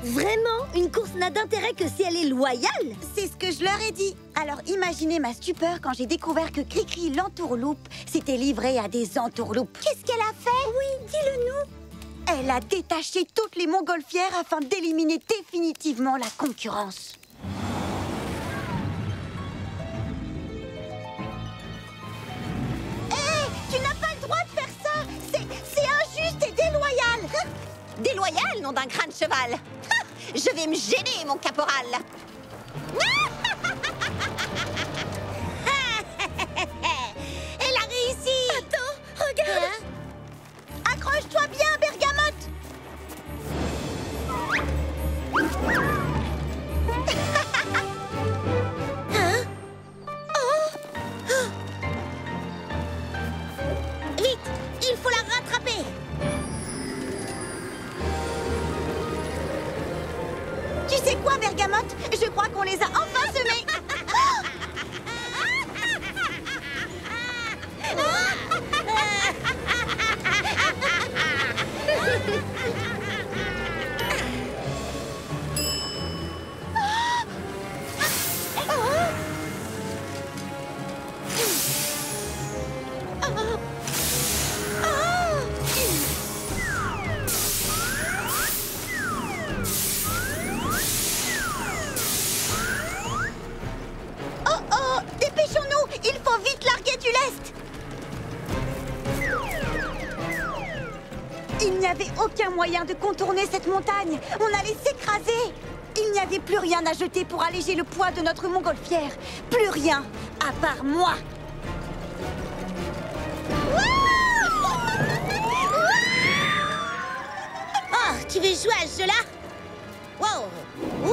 C: Vraiment, une course n'a d'intérêt que si elle est loyale?
H: C'est ce que je leur ai dit. Alors imaginez ma stupeur quand j'ai découvert que Cricri l'entourloupe s'était livrée à des entourloupes.
B: Qu'est-ce qu'elle a fait?
H: Oui, dis-le-nous. Elle a détaché toutes les montgolfières afin d'éliminer définitivement la concurrence.
B: Tu n'as pas le droit de faire ça. C'est injuste et déloyal. Déloyal, nom d'un crâne cheval. Je vais me gêner, mon caporal.
I: Elle a réussi.
B: Attends, regarde. Accroche-toi bien, Bergamote.
I: Hein? Vite, il faut la rattraper.
H: Tu sais quoi, Bergamote? Je crois qu'on les a enfin semés.
B: Dépêchons-nous. Il faut vite larguer du lest.
H: Il n'y avait aucun moyen de contourner cette montagne. On allait s'écraser. Il n'y avait plus rien à jeter pour alléger le poids de notre montgolfière. Plus rien, à part moi.
I: Oh, tu veux jouer à ce jeu-là? Wow! Ouh!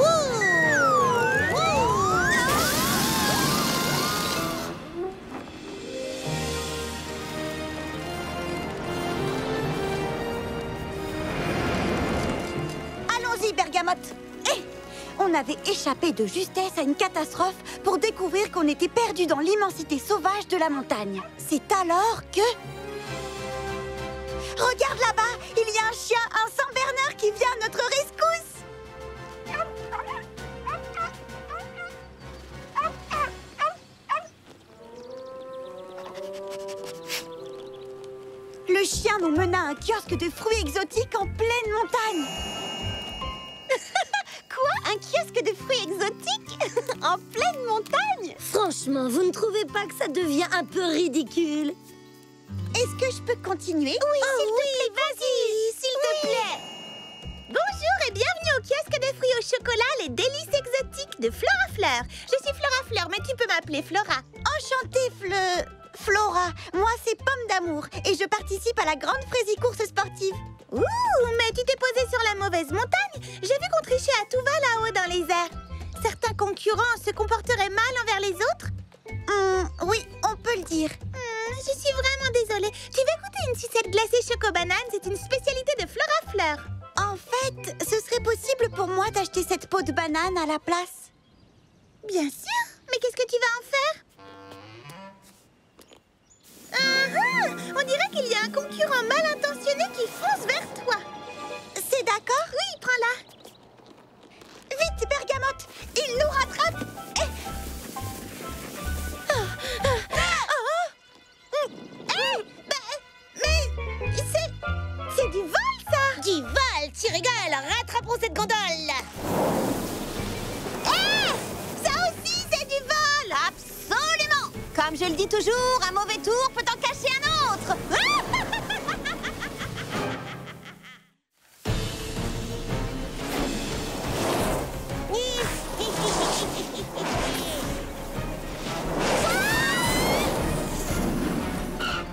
H: Allons-y, Bergamote. On avait échappé de justesse à une catastrophe pour découvrir qu'on était perdu dans l'immensité sauvage de la montagne. C'est alors que... Regarde là-bas, il y a un chien, un Saint-Bernard qui vient à notre rescousse. Le chien nous mena à un kiosque de fruits exotiques en pleine montagne.
B: Quoi? Un kiosque de fruits exotiques? En pleine montagne?
C: Franchement, vous ne trouvez pas que ça devient un peu ridicule?
H: Est-ce que je peux continuer?
B: Oui, vas-y, s'il te plaît. Bonjour et bienvenue au kiosque de fruits au chocolat, les délices exotiques de Flora Fleur. Je suis Flora Fleur, mais tu peux m'appeler Flora.
H: Enchantée, Flora. Moi, c'est Pomme d'amour et je participe à la grande Fraisicourse sportive.
B: Ouh, mais tu t'es posée sur la mauvaise montagne. J'ai vu qu'on trichait à tout va là-haut dans les airs. Certains concurrents se comporteraient mal envers les autres?
H: Oui, on peut le dire.
B: Je suis vraiment désolée. Tu veux goûter une sucette glacée choco-banane? C'est une spécialité de Flora Fleur.
H: En fait, ce serait possible pour moi d'acheter cette peau de banane à la place.
B: Bien sûr. Mais qu'est-ce que tu vas en faire? On dirait qu'il y a un concurrent mal intentionné qui fonce vers toi.
H: C'est d'accord?
B: Oui, prends-la.
H: Vite, Bergamote! Il nous rattrape!
B: Mais c'est du vol, ça!
I: Du vol, tu rigoles! Rattrapons cette gondole!
B: Ça aussi, c'est du vol! Absolument! Comme je le dis toujours, un mauvais tour peut en cacher un autre!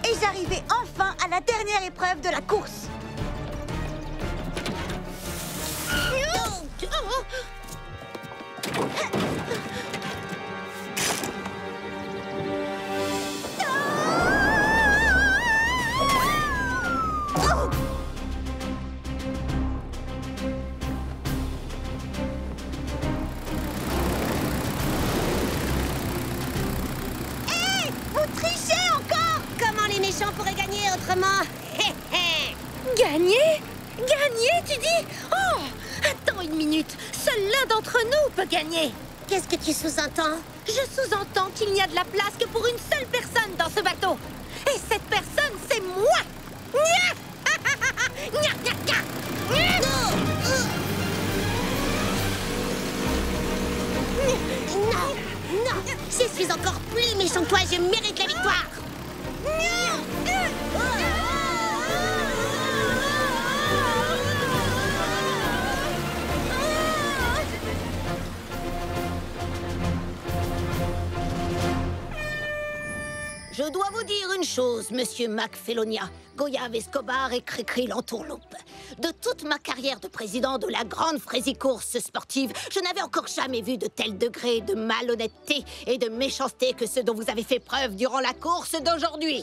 H: Et j'arrivais enfin à la dernière épreuve de la course.
I: autrement.
C: Gagner? Gagner, tu dis? Oh! Attends une minute. Seul l'un d'entre nous peut gagner.
I: Qu'est-ce que tu sous-entends?
C: Je sous-entends qu'il n'y a de la place que pour une seule personne dans ce bateau. Et cette personne, c'est moi.
I: Non, non, je suis encore plus méchant que toi, je mérite la victoire. Je dois vous dire une chose, monsieur McFelonia, Goyave Escobar et Cricri l'entourloupe. De toute ma carrière de président de la grande Frésie-course sportive, je n'avais encore jamais vu de tel degré de malhonnêteté et de méchanceté que ce dont vous avez fait preuve durant la course d'aujourd'hui.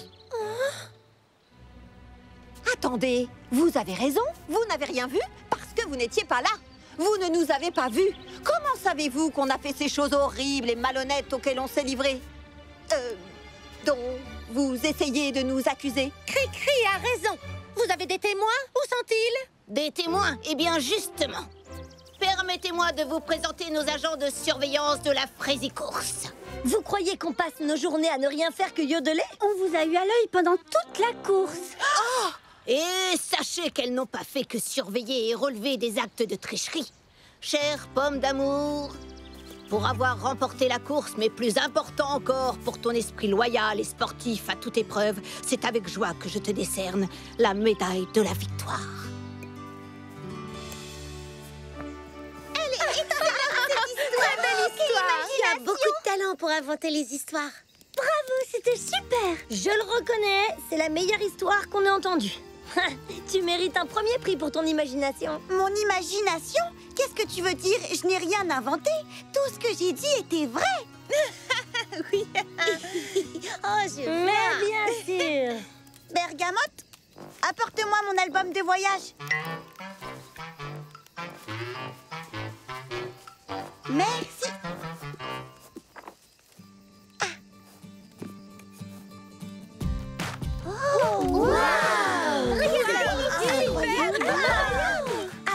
B: Attendez, vous avez raison, vous n'avez rien vu parce que vous n'étiez pas là. Vous ne nous avez pas vus. Comment savez-vous qu'on a fait ces choses horribles et malhonnêtes auxquelles on s'est livré? Dont vous essayez de nous accuser?
C: Cricri a raison. Vous avez des témoins? Où sont-ils?
I: Des témoins? Eh bien, justement. Permettez-moi de vous présenter nos agents de surveillance de la Frésie-course.
C: Vous croyez qu'on passe nos journées à ne rien faire que yodeler?
A: On vous a eu à l'œil pendant toute la course.
I: Et sachez qu'elles n'ont pas fait que surveiller et relever des actes de tricherie. Chère pomme d'amour, pour avoir remporté la course, mais plus important encore, pour ton esprit loyal et sportif à toute épreuve, c'est avec joie que je te décerne la médaille de la victoire.
C: Très belle histoire.
I: Tu as beaucoup de talent pour inventer les histoires.
C: Bravo, c'était super. Je le reconnais, c'est la meilleure histoire qu'on ait entendue. Tu mérites un premier prix pour ton imagination.
H: Mon imagination? Qu'est-ce que tu veux dire? Je n'ai rien inventé. Tout ce que j'ai dit était vrai.
I: Oui. Oh, je vois.
C: Mais bien sûr.
H: Bergamote, apporte-moi mon album de voyage. Merci.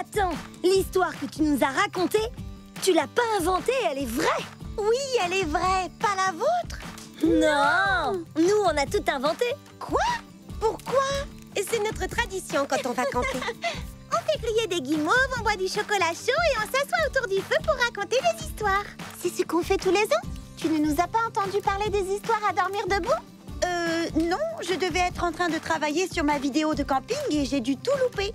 C: Attends, l'histoire que tu nous as racontée, tu l'as pas inventée, elle est vraie.
H: Oui, elle est vraie, pas la vôtre.
C: Non, nous on a tout inventé.
H: Quoi? Pourquoi?
I: C'est notre tradition quand on va camper.
F: On fait griller des guimauves, on boit du chocolat chaud et on s'assoit autour du feu pour raconter des histoires.
B: C'est ce qu'on fait tous les ans. Tu ne nous as pas entendu parler des histoires à dormir debout?
H: Non, je devais être en train de travailler sur ma vidéo de camping et j'ai dû tout louper.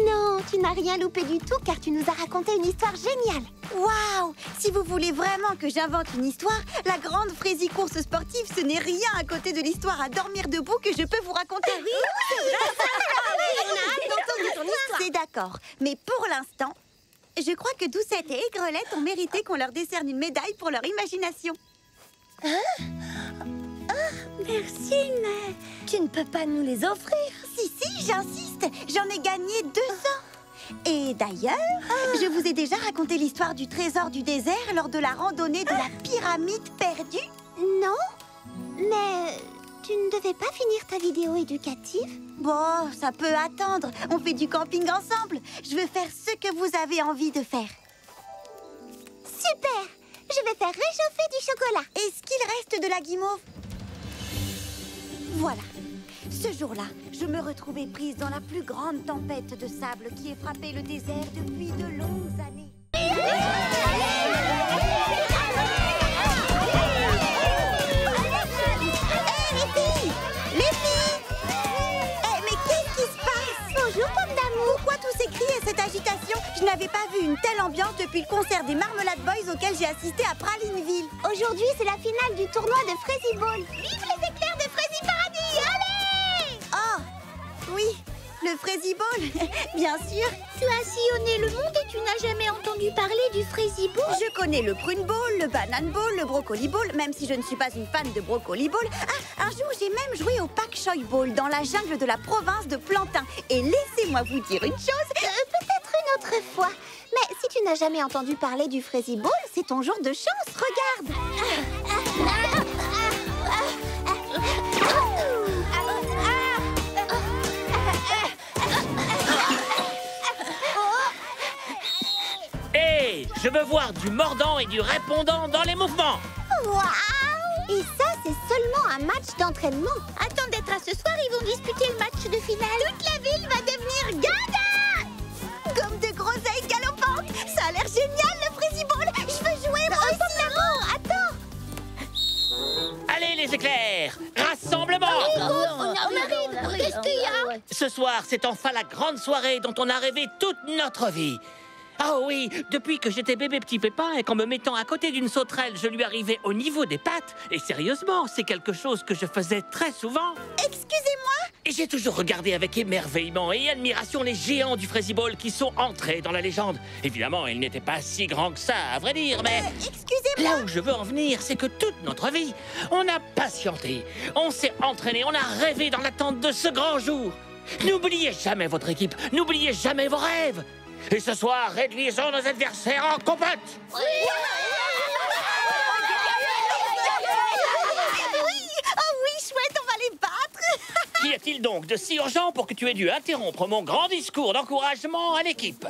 B: Non, tu n'as rien loupé du tout car tu nous as raconté une histoire géniale.
H: Waouh! Si vous voulez vraiment que j'invente une histoire, la grande Frésie-course sportive, ce n'est rien à côté de l'histoire à dormir debout que je peux vous raconter.
C: Oui,
H: on a hâte d'entendre ton histoire. C'est d'accord, mais pour l'instant, je crois que Doucette et Aigrelette ont mérité qu'on leur décerne une médaille pour leur imagination.
C: merci, mais tu ne peux pas nous les offrir.
H: Si, j'insiste, j'en ai gagné 200. Et d'ailleurs, je vous ai déjà raconté l'histoire du trésor du désert lors de la randonnée de la pyramide perdue.
B: Non, mais tu ne devais pas finir ta vidéo éducative?
H: Bon, ça peut attendre. On fait du camping ensemble. Je veux faire ce que vous avez envie de faire.
B: Super! Je vais faire réchauffer du chocolat.
H: Est-ce qu'il reste de la guimauve? Voilà. Ce jour-là, je me retrouvais prise dans la plus grande tempête de sable qui ait frappé le désert depuis de longues années. Mais qu'est-ce qui se passe?
B: Bonjour, pomme d'amour.
H: Pourquoi tous ces cris et cette agitation? Je n'avais pas vu une telle ambiance depuis le concert des Marmelade Boys auquel j'ai assisté à Pralineville.
B: Aujourd'hui, c'est la finale du tournoi de Frésie Ball.
F: Vive les éclairs de Frésie Paradis, allez!
H: Oh, oui, le Frésie Ball, bien sûr.
F: Tu as sillonné le monde et tu n'as jamais entendu parler du Frésie Ball?
H: Je connais le Prune Ball, le Banane Ball, le Brocoli Ball, même si je ne suis pas une fan de Brocoli Ball. Ah, un jour, j'ai même joué au Pak Choi Ball dans la jungle de la province de Plantin. Et laissez-moi vous dire une chose.
B: Peut-être une autre fois. Mais si tu n'as jamais entendu parler du Frésie Ball, c'est ton jour de chance. Regarde.
J: Je veux voir du mordant et du répondant dans les mouvements.
B: Waouh! Et ça, c'est seulement un match d'entraînement.
F: Attends d'être à ce soir, ils vont disputer le match de finale. Toute la ville va devenir gaga!
H: Comme de groseilles galopantes. Ça a l'air génial, le Frésiball. Je veux jouer, moi aussi.
B: Attends!
J: Allez, les éclairs! Rassemblement!
A: On arrive. Qu'est-ce qu'il y a?
J: Ce soir, c'est enfin la grande soirée dont on a rêvé toute notre vie. Ah oui, depuis que j'étais bébé petit pépin et qu'en me mettant à côté d'une sauterelle, je lui arrivais au niveau des pattes. Et sérieusement, c'est quelque chose que je faisais très souvent.
H: Excusez-moi.
J: Et j'ai toujours regardé avec émerveillement et admiration les géants du Frésiball qui sont entrés dans la légende. Évidemment, ils n'étaient pas si grands que ça, à vrai dire, mais...
H: Excusez-moi.
J: Là où je veux en venir, c'est que toute notre vie, on a patienté, on s'est entraîné, on a rêvé dans l'attente de ce grand jour. N'oubliez jamais votre équipe, n'oubliez jamais vos rêves. Et ce soir, réduisons nos adversaires en compote.
H: Oh oui, chouette, on va les battre.
J: Qu'y a-t-il donc de si urgent pour que tu aies dû interrompre mon grand discours d'encouragement à l'équipe?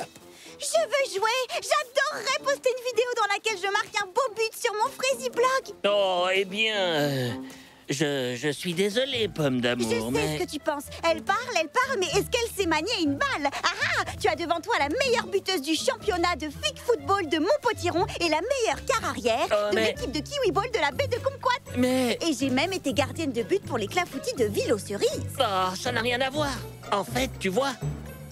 H: Je veux jouer. J'adorerais poster une vidéo dans laquelle je marque un beau but sur mon Frésiblog.
J: Oh, eh bien... Je suis désolé, Pomme d'amour,
H: Je sais
J: mais...
H: ce que tu penses. Elle parle, mais est-ce qu'elle sait manier une balle? Ah, tu as devant toi la meilleure buteuse du championnat de flic football de Montpotiron et la meilleure quart arrière de l'équipe de Kiwi Ball de la baie de Kumquat.
J: Mais...
H: Et j'ai même été gardienne de but pour les clafoutis de Ville-aux-Cerises.
J: Oh, ça n'a rien à voir. En fait, tu vois,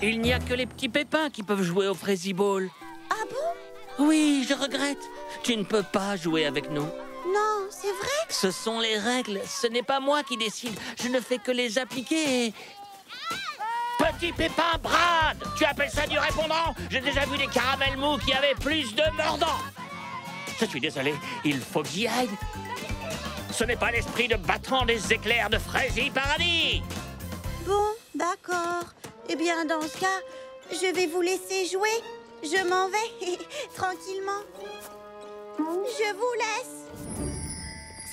J: il n'y a que les petits pépins qui peuvent jouer au Frésiball.
H: Ah bon?
J: Oui, je regrette. Tu ne peux pas jouer avec nous.
H: Non, c'est vrai?
J: Ce sont les règles. Ce n'est pas moi qui décide. Je ne fais que les appliquer et... Petit pépin Brad! Tu appelles ça du répondant? J'ai déjà vu des caramels mous qui avaient plus de mordant. Je suis désolé, il faut que j'y aille. Ce n'est pas l'esprit de battement des éclairs de Frési Paradis.
H: Bon, d'accord. Eh bien, dans ce cas, je vais vous laisser jouer. Je m'en vais, tranquillement. Je vous laisse.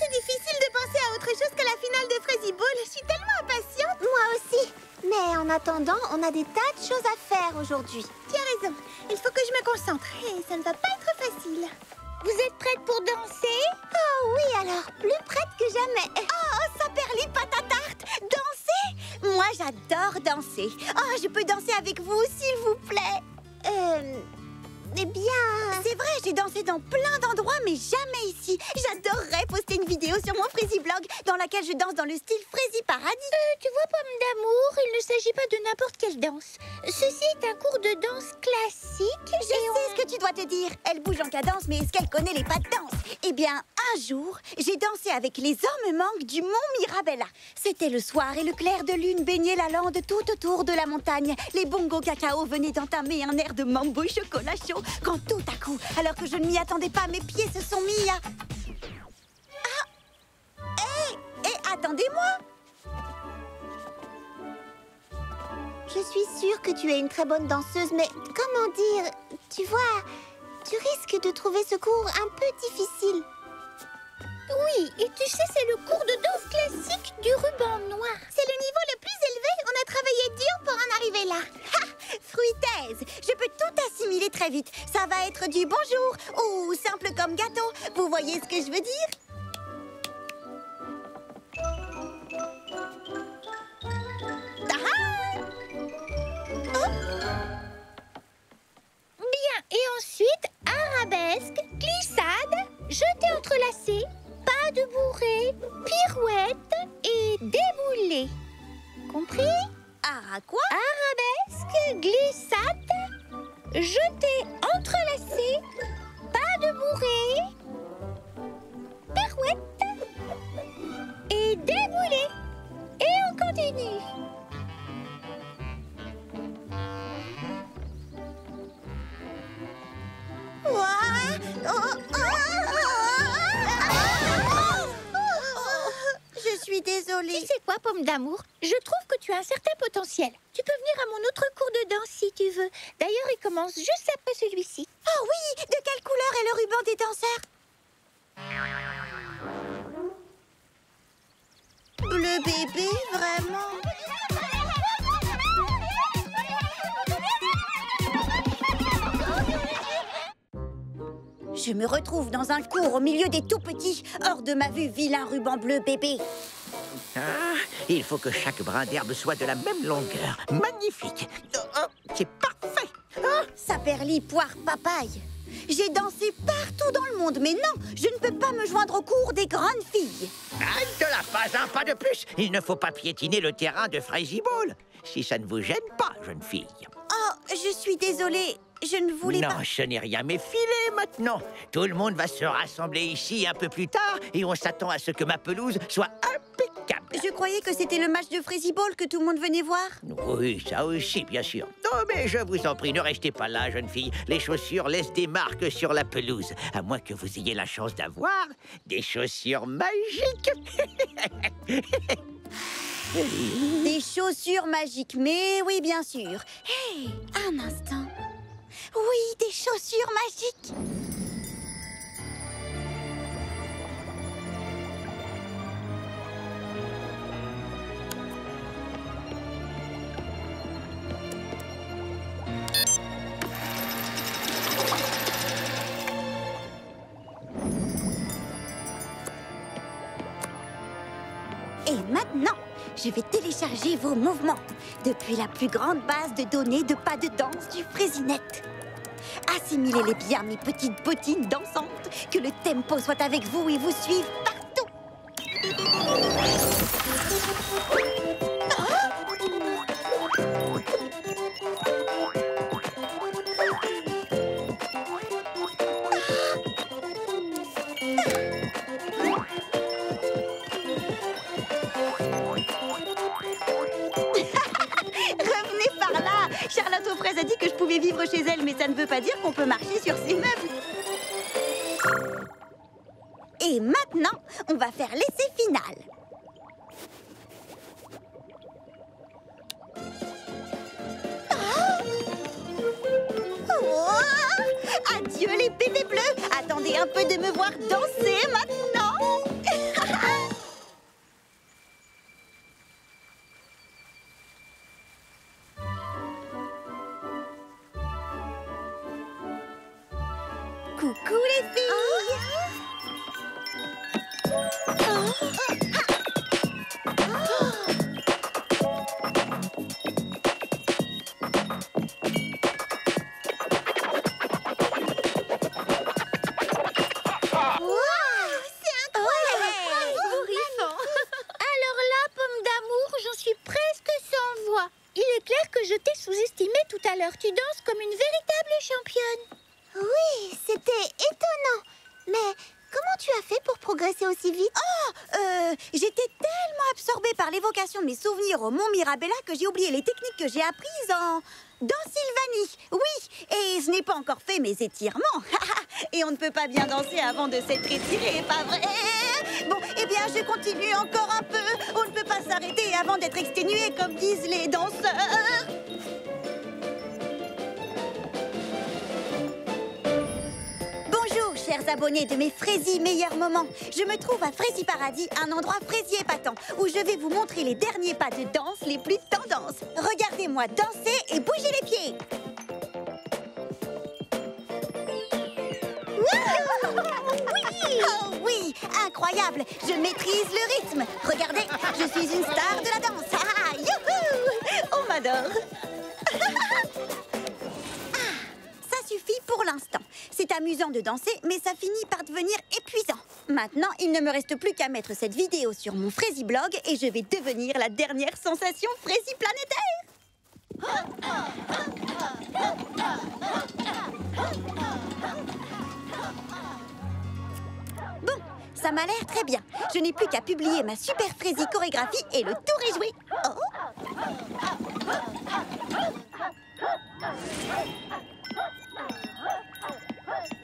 F: C'est difficile de penser à autre chose que la finale de Frésiball. Je suis tellement impatiente.
B: Moi aussi. Mais en attendant, on a des tas de choses à faire aujourd'hui.
F: Tu as raison. Il faut que je me concentre. Et ça ne va pas être facile. Vous êtes prête pour danser?
B: Oh oui, alors, plus prête que jamais.
H: Oh, Saperli patatarte! Danser? Moi, j'adore danser. Oh, je peux danser avec vous, s'il vous plaît.
B: Eh bien...
H: C'est vrai, j'ai dansé dans plein d'endroits, mais jamais ici. J'adorerais poster une vidéo sur mon Frésiblog dans laquelle je danse dans le style Frési Paradis.
F: Tu vois, Pomme d'amour, il ne s'agit pas de n'importe quelle danse. Ceci est un cours de danse classique.
H: Je sais ce que tu dois te dire. Elle bouge en cadence, mais est-ce qu'elle connaît les pas de danse? Eh bien, un jour, j'ai dansé avec les ormes-mangues du mont Mirabella. C'était le soir et le clair de lune baignait la lande tout autour de la montagne. Les bongos cacao venaient d'entamer un air de mambo chocolat chaud quand tout à coup, alors que je ne m'y attendais pas, mes pieds se sont mis à... Ah! Hé, attendez-moi!
B: Je suis sûre que tu es une très bonne danseuse, mais comment dire... Tu vois, tu risques de trouver ce cours un peu difficile.
F: Oui, et tu sais, c'est le cours de danse classique du ruban noir. C'est le niveau le plus élevé. On a travaillé dur pour en arriver là.
H: Ha! Fruitaise! Je peux tout assimiler très vite. Ça va être du bonjour ou simple comme gâteau. Vous voyez ce que je veux dire?
F: Bien, et ensuite, arabesque, glissade, jeté entrelacé, pas de bourrée, pirouette et déboulé. Compris?
H: Quoi?
F: Arabesque, glissade, jeté entrelacé, pas de bourrée, pirouette et déboulé. Et on continue.
H: Je suis désolée.
F: Tu sais quoi, Pomme d'amour? Je trouve que tu as un certain potentiel. Tu peux venir à mon autre cours de danse si tu veux. D'ailleurs, il commence juste après celui-ci.
H: Oh oui! De quelle couleur est le ruban des danseurs? Bleu bébé, vraiment? Je me retrouve dans un cours au milieu des tout-petits, hors de ma vue, vilain ruban bleu bébé.
D: Ah, il faut que chaque brin d'herbe soit de la même longueur. Magnifique. C'est parfait.
H: Saperli, poire, papaye. J'ai dansé partout dans le monde, mais non, je ne peux pas me joindre au cours des grandes filles.
D: Halte là, pas un pas de plus. Il ne faut pas piétiner le terrain de Frézy Ball. Si ça ne vous gêne pas, jeune fille.
H: Oh, je suis désolée, je ne voulais pas...
D: Non, ce n'est rien, mais filez maintenant. Tout le monde va se rassembler ici un peu plus tard et on s'attend à ce que ma pelouse soit impeccable.
H: Je croyais que c'était le match de Frézy Ball que tout le monde venait voir.
D: Oui, ça aussi, bien sûr. Non, mais je vous en prie, ne restez pas là, jeune fille. Les chaussures laissent des marques sur la pelouse. À moins que vous ayez la chance d'avoir des chaussures magiques.
H: Des chaussures magiques, mais oui, bien sûr. Hey, un instant. Oui, des chaussures magiques. Et maintenant, je vais télécharger vos mouvements depuis la plus grande base de données de pas de danse du Frézinet. Assimilez-les bien, mes petites bottines dansantes, que le tempo soit avec vous et vous suive partout. Revenez par là. Charlotte aux fraises a dit que je pouvais vivre chez elle, mais ça ne veut pas dire qu'on peut marcher sur ses meubles. Et maintenant, on va faire l'essai final. Oh, adieu les bébés bleus. Attendez un peu de me voir danser maintenant. Coucou les filles.
F: Alors là, Pomme d'amour, j'en suis presque sans voix. Il est clair que je t'ai sous-estimé tout à l'heure. Tu danses comme une véritable championne.
B: Oui, c'était étonnant. Mais comment tu as fait pour progresser aussi vite?
H: J'étais tellement absorbée par l'évocation de mes souvenirs au Mont Mirabella que j'ai oublié les techniques que j'ai apprises dans Sylvanie. Oui, et je n'ai pas encore fait mes étirements. Et on ne peut pas bien danser avant de s'être étiré, pas vrai? Bon, eh bien, je continue encore un peu. On ne peut pas s'arrêter avant d'être exténué, comme disent les danseurs. Bonjour, chers abonnés de mes Frézy meilleurs moments. Je me trouve à Frézy Paradis, un endroit Frézy épatant, où je vais vous montrer les derniers pas de danse les plus tendances. Regardez-moi danser et bouger les pieds. Oh oui, incroyable. Je maîtrise le rythme. Regardez, je suis une star de la danse. Ah, youhou! On m'adore. Ça suffit pour l'instant. C'est amusant de danser, mais ça finit par devenir épuisant. Maintenant, il ne me reste plus qu'à mettre cette vidéo sur mon Frézy blog et je vais devenir la dernière sensation Frézy planétaire. Bon, ça m'a l'air très bien. Je n'ai plus qu'à publier ma super Frézy chorégraphie et le tour est joué. Oh.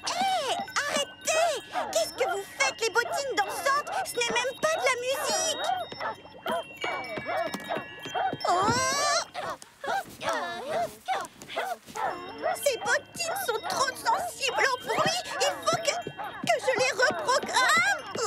H: Hé, arrêtez! Qu'est-ce que vous faites, les bottines dansantes? Ce n'est même pas de la musique! Oh! Ces bottines sont trop sensibles au bruit! Il faut que je les reprogramme! Oh!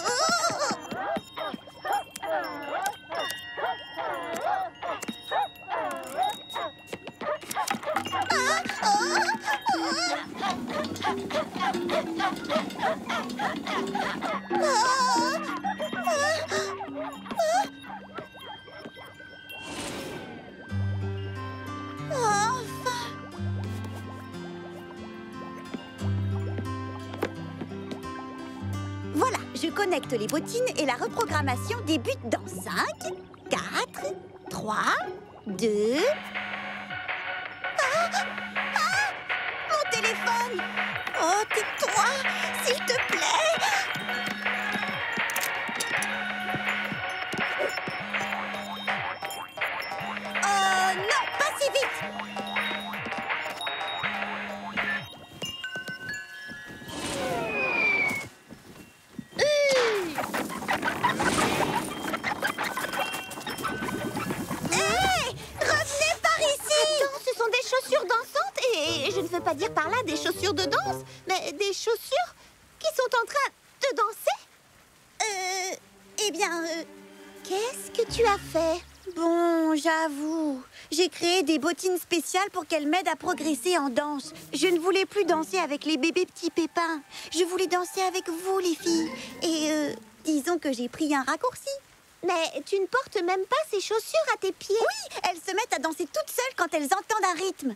H: Voilà, je connecte les bottines et la reprogrammation débute dans 5, 4, 3, 2... Mon téléphone! Oh, tais-toi, s'il te plaît! Non, pas si vite!
B: Je ne veux pas dire par là des chaussures de danse, mais des chaussures qui sont en train de danser.
H: Eh bien,
B: Qu'est-ce que tu as fait?
H: bon, j'avoue, j'ai créé des bottines spéciales pour qu'elles m'aident à progresser en danse. Je ne voulais plus danser avec les bébés petits pépins. Je voulais danser avec vous, les filles. Et disons que j'ai pris un raccourci.
B: Mais tu ne portes même pas ces chaussures à tes pieds.
H: Oui, elles se mettent à danser toutes seules quand elles entendent un rythme.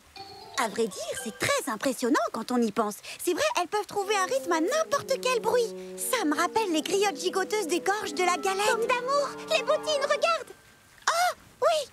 H: À vrai dire, c'est très impressionnant quand on y pense. C'est vrai, elles peuvent trouver un rythme à n'importe quel bruit. Ça me rappelle les griottes gigoteuses des gorges de la galette.
B: Pomme d'amour, les bottines, regarde.
H: Oh, oui.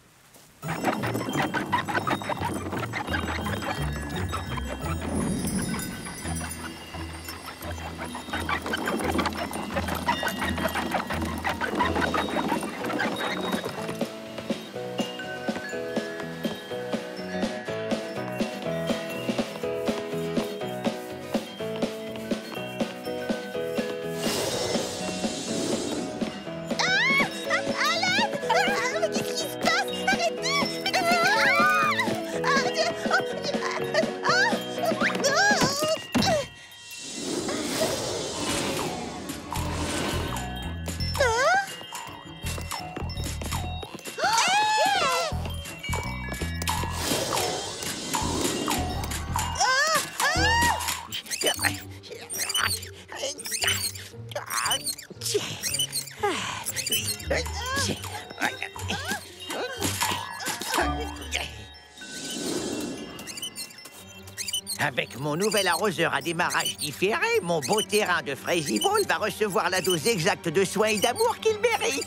D: Avec mon nouvel arroseur à démarrage différé, mon beau terrain de Frazy Ball va recevoir la dose exacte de soins et d'amour qu'il mérite.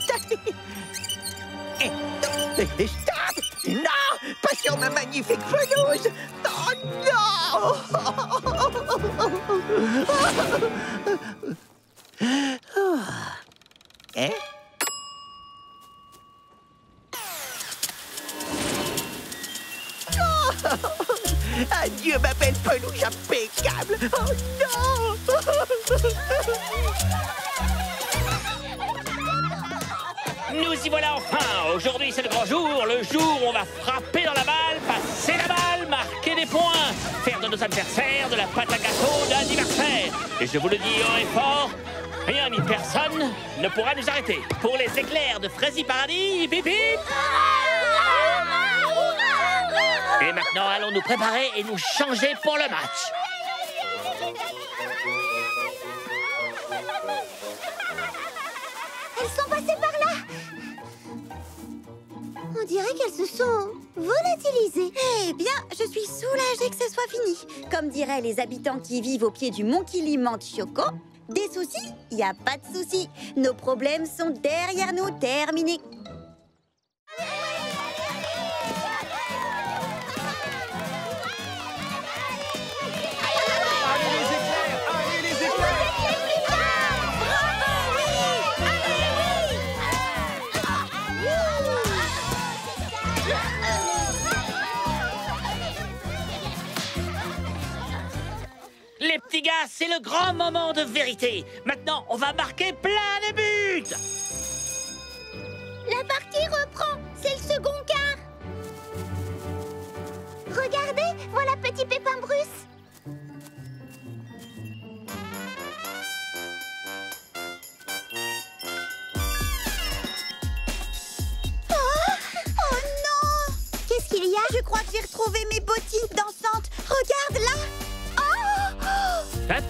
D: Stop! Non! Pas sur ma magnifique pelouse! Oh non! Hein? Adieu, ma belle peluche impeccable! Oh non!
J: Nous y voilà enfin. Aujourd'hui, c'est le grand jour. Le jour où on va frapper dans la balle, passer la balle, marquer des points, faire de nos adversaires de la pâte à gâteau d'anniversaire. Et je vous le dis haut et fort, rien ni personne ne pourra nous arrêter. Pour les éclairs de Frazy Paradis, bip bip! Et maintenant, allons nous préparer et nous changer pour le match.
B: Elles sont passées par là. On dirait qu'elles se sont volatilisées.
H: Eh bien, je suis soulagée que ce soit fini. Comme diraient les habitants qui vivent au pied du mont Kilimanjaro, des soucis, il n'y a pas de soucis. Nos problèmes sont derrière nous, terminés.
J: Les petits gars, c'est le grand moment de vérité. Maintenant, on va marquer plein de buts.
B: La partie reprend. C'est le second quart. Regardez, voilà Petit Pépin Bruce.
H: Oh non!
B: Qu'est-ce qu'il y a?
H: Je crois que j'ai retrouvé mes bottines dansantes. Regarde là!
J: Hop,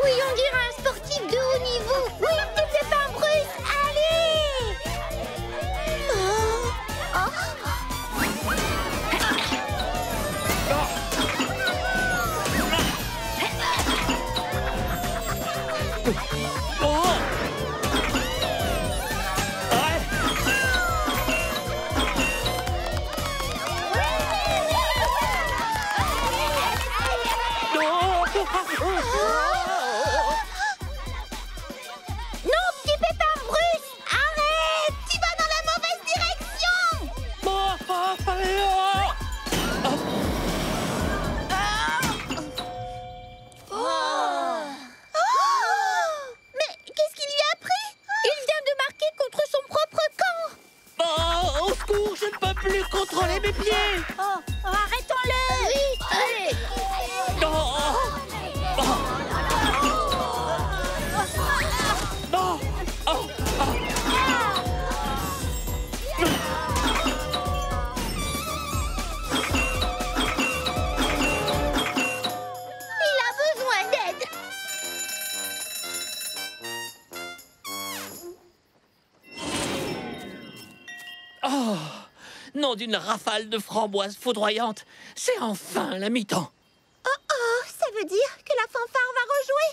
I: Oui, on dirait un sportif de haut niveau. Oui, tu fais pas un Bruce. Allez!
J: Contrôlez mes pieds!
C: Oh, arrêtons-le!
I: Oui, allez!
J: Non! Non!
I: Il a besoin d'aide!
J: Oh! Nom d'une rafale de framboises foudroyantes, c'est enfin la mi-temps.
B: Oh, ça veut dire que la fanfare va rejouer.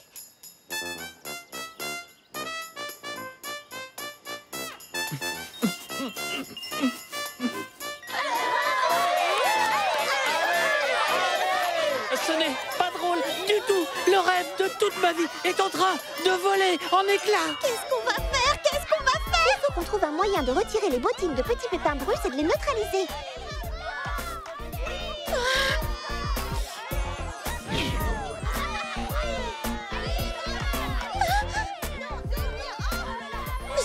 J: Ce n'est pas drôle du tout. Le rêve de toute ma vie est en train de voler en éclats.
B: Qu'est-ce qu'on va faire? Qu'est-ce qu'on va faire? Il faut qu'on trouve un moyen de retirer les bottines de Petit Pépin Bruce et de les neutraliser.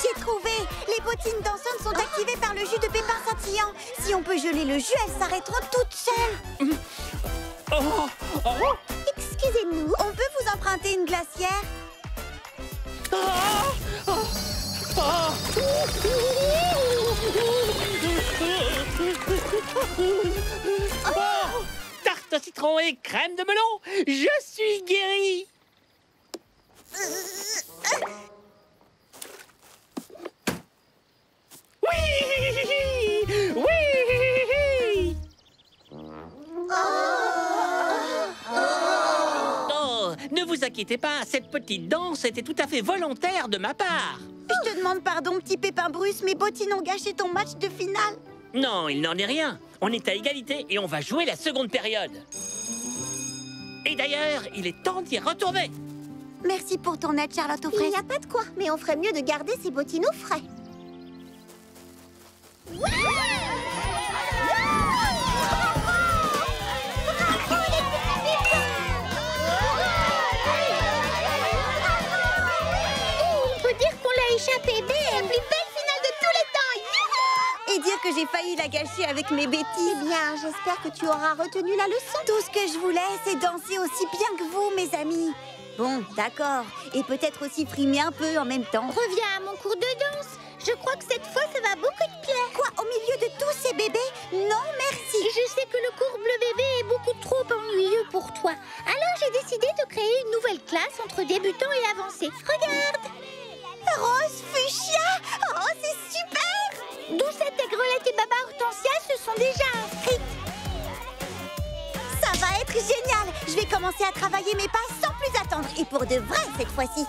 H: J'ai trouvé! Les bottines danseuses sont activées par le jus de pépins scintillant. Si on peut geler le jus, elles s'arrêteront toutes seules.
J: Oh, oh,
B: Excusez-nous.
H: On peut vous emprunter une glacière?
J: ah, ah, oh, tarte au citron et crème de melon, je suis guéri. Oui, oui. Oh, ne vous inquiétez pas, cette petite danse était tout à fait volontaire de ma part.
H: Je te demande pardon, Petit Pépin Bruce, mes bottines ont gâché ton match de finale.
J: Non, il n'en est rien. On est à égalité et on va jouer la seconde période. Et d'ailleurs, il est temps d'y retourner.
H: Merci pour ton aide, Charlotte aux
B: Il
H: fraises.
B: n'y a pas de quoi, mais on ferait mieux de garder ces bottines au frais.
I: On peut dire qu'on l'a échappé belle! La plus belle finale de tous les temps! Youhou!
H: Et dire que j'ai failli la gâcher avec mes bêtises.
B: Eh bien, j'espère que tu auras retenu la leçon.
H: Tout ce que je voulais, c'est danser aussi bien que vous, mes amis. Bon, d'accord. Et peut-être aussi frimer un peu en même temps.
I: Reviens à mon cours de danse. Je crois que cette fois, ça va beaucoup te plaire.
H: Quoi, au milieu de tous ces bébés? Non, merci.
I: Je sais que le cours bleu bébé est beaucoup trop ennuyeux pour toi. Alors j'ai décidé de créer une nouvelle classe entre débutants et avancés. Regarde!
H: Rose fuchsia. Oh, c'est super.
I: Doucette, Aigrelette et Baba Hortensia se sont déjà inscrites.
H: Ça va être génial. Je vais commencer à travailler mes pas sans plus attendre. Et pour de vrai cette fois-ci.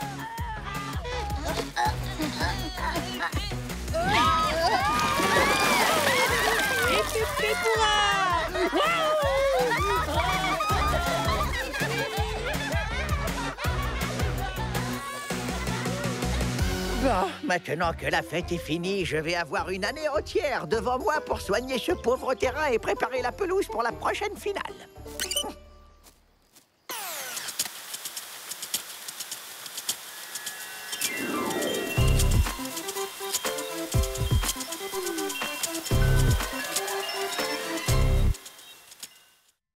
J: Et tu fais pour
D: Bon, maintenant que la fête est finie, je vais avoir une année entière devant moi pour soigner ce pauvre terrain et préparer la pelouse pour la prochaine finale.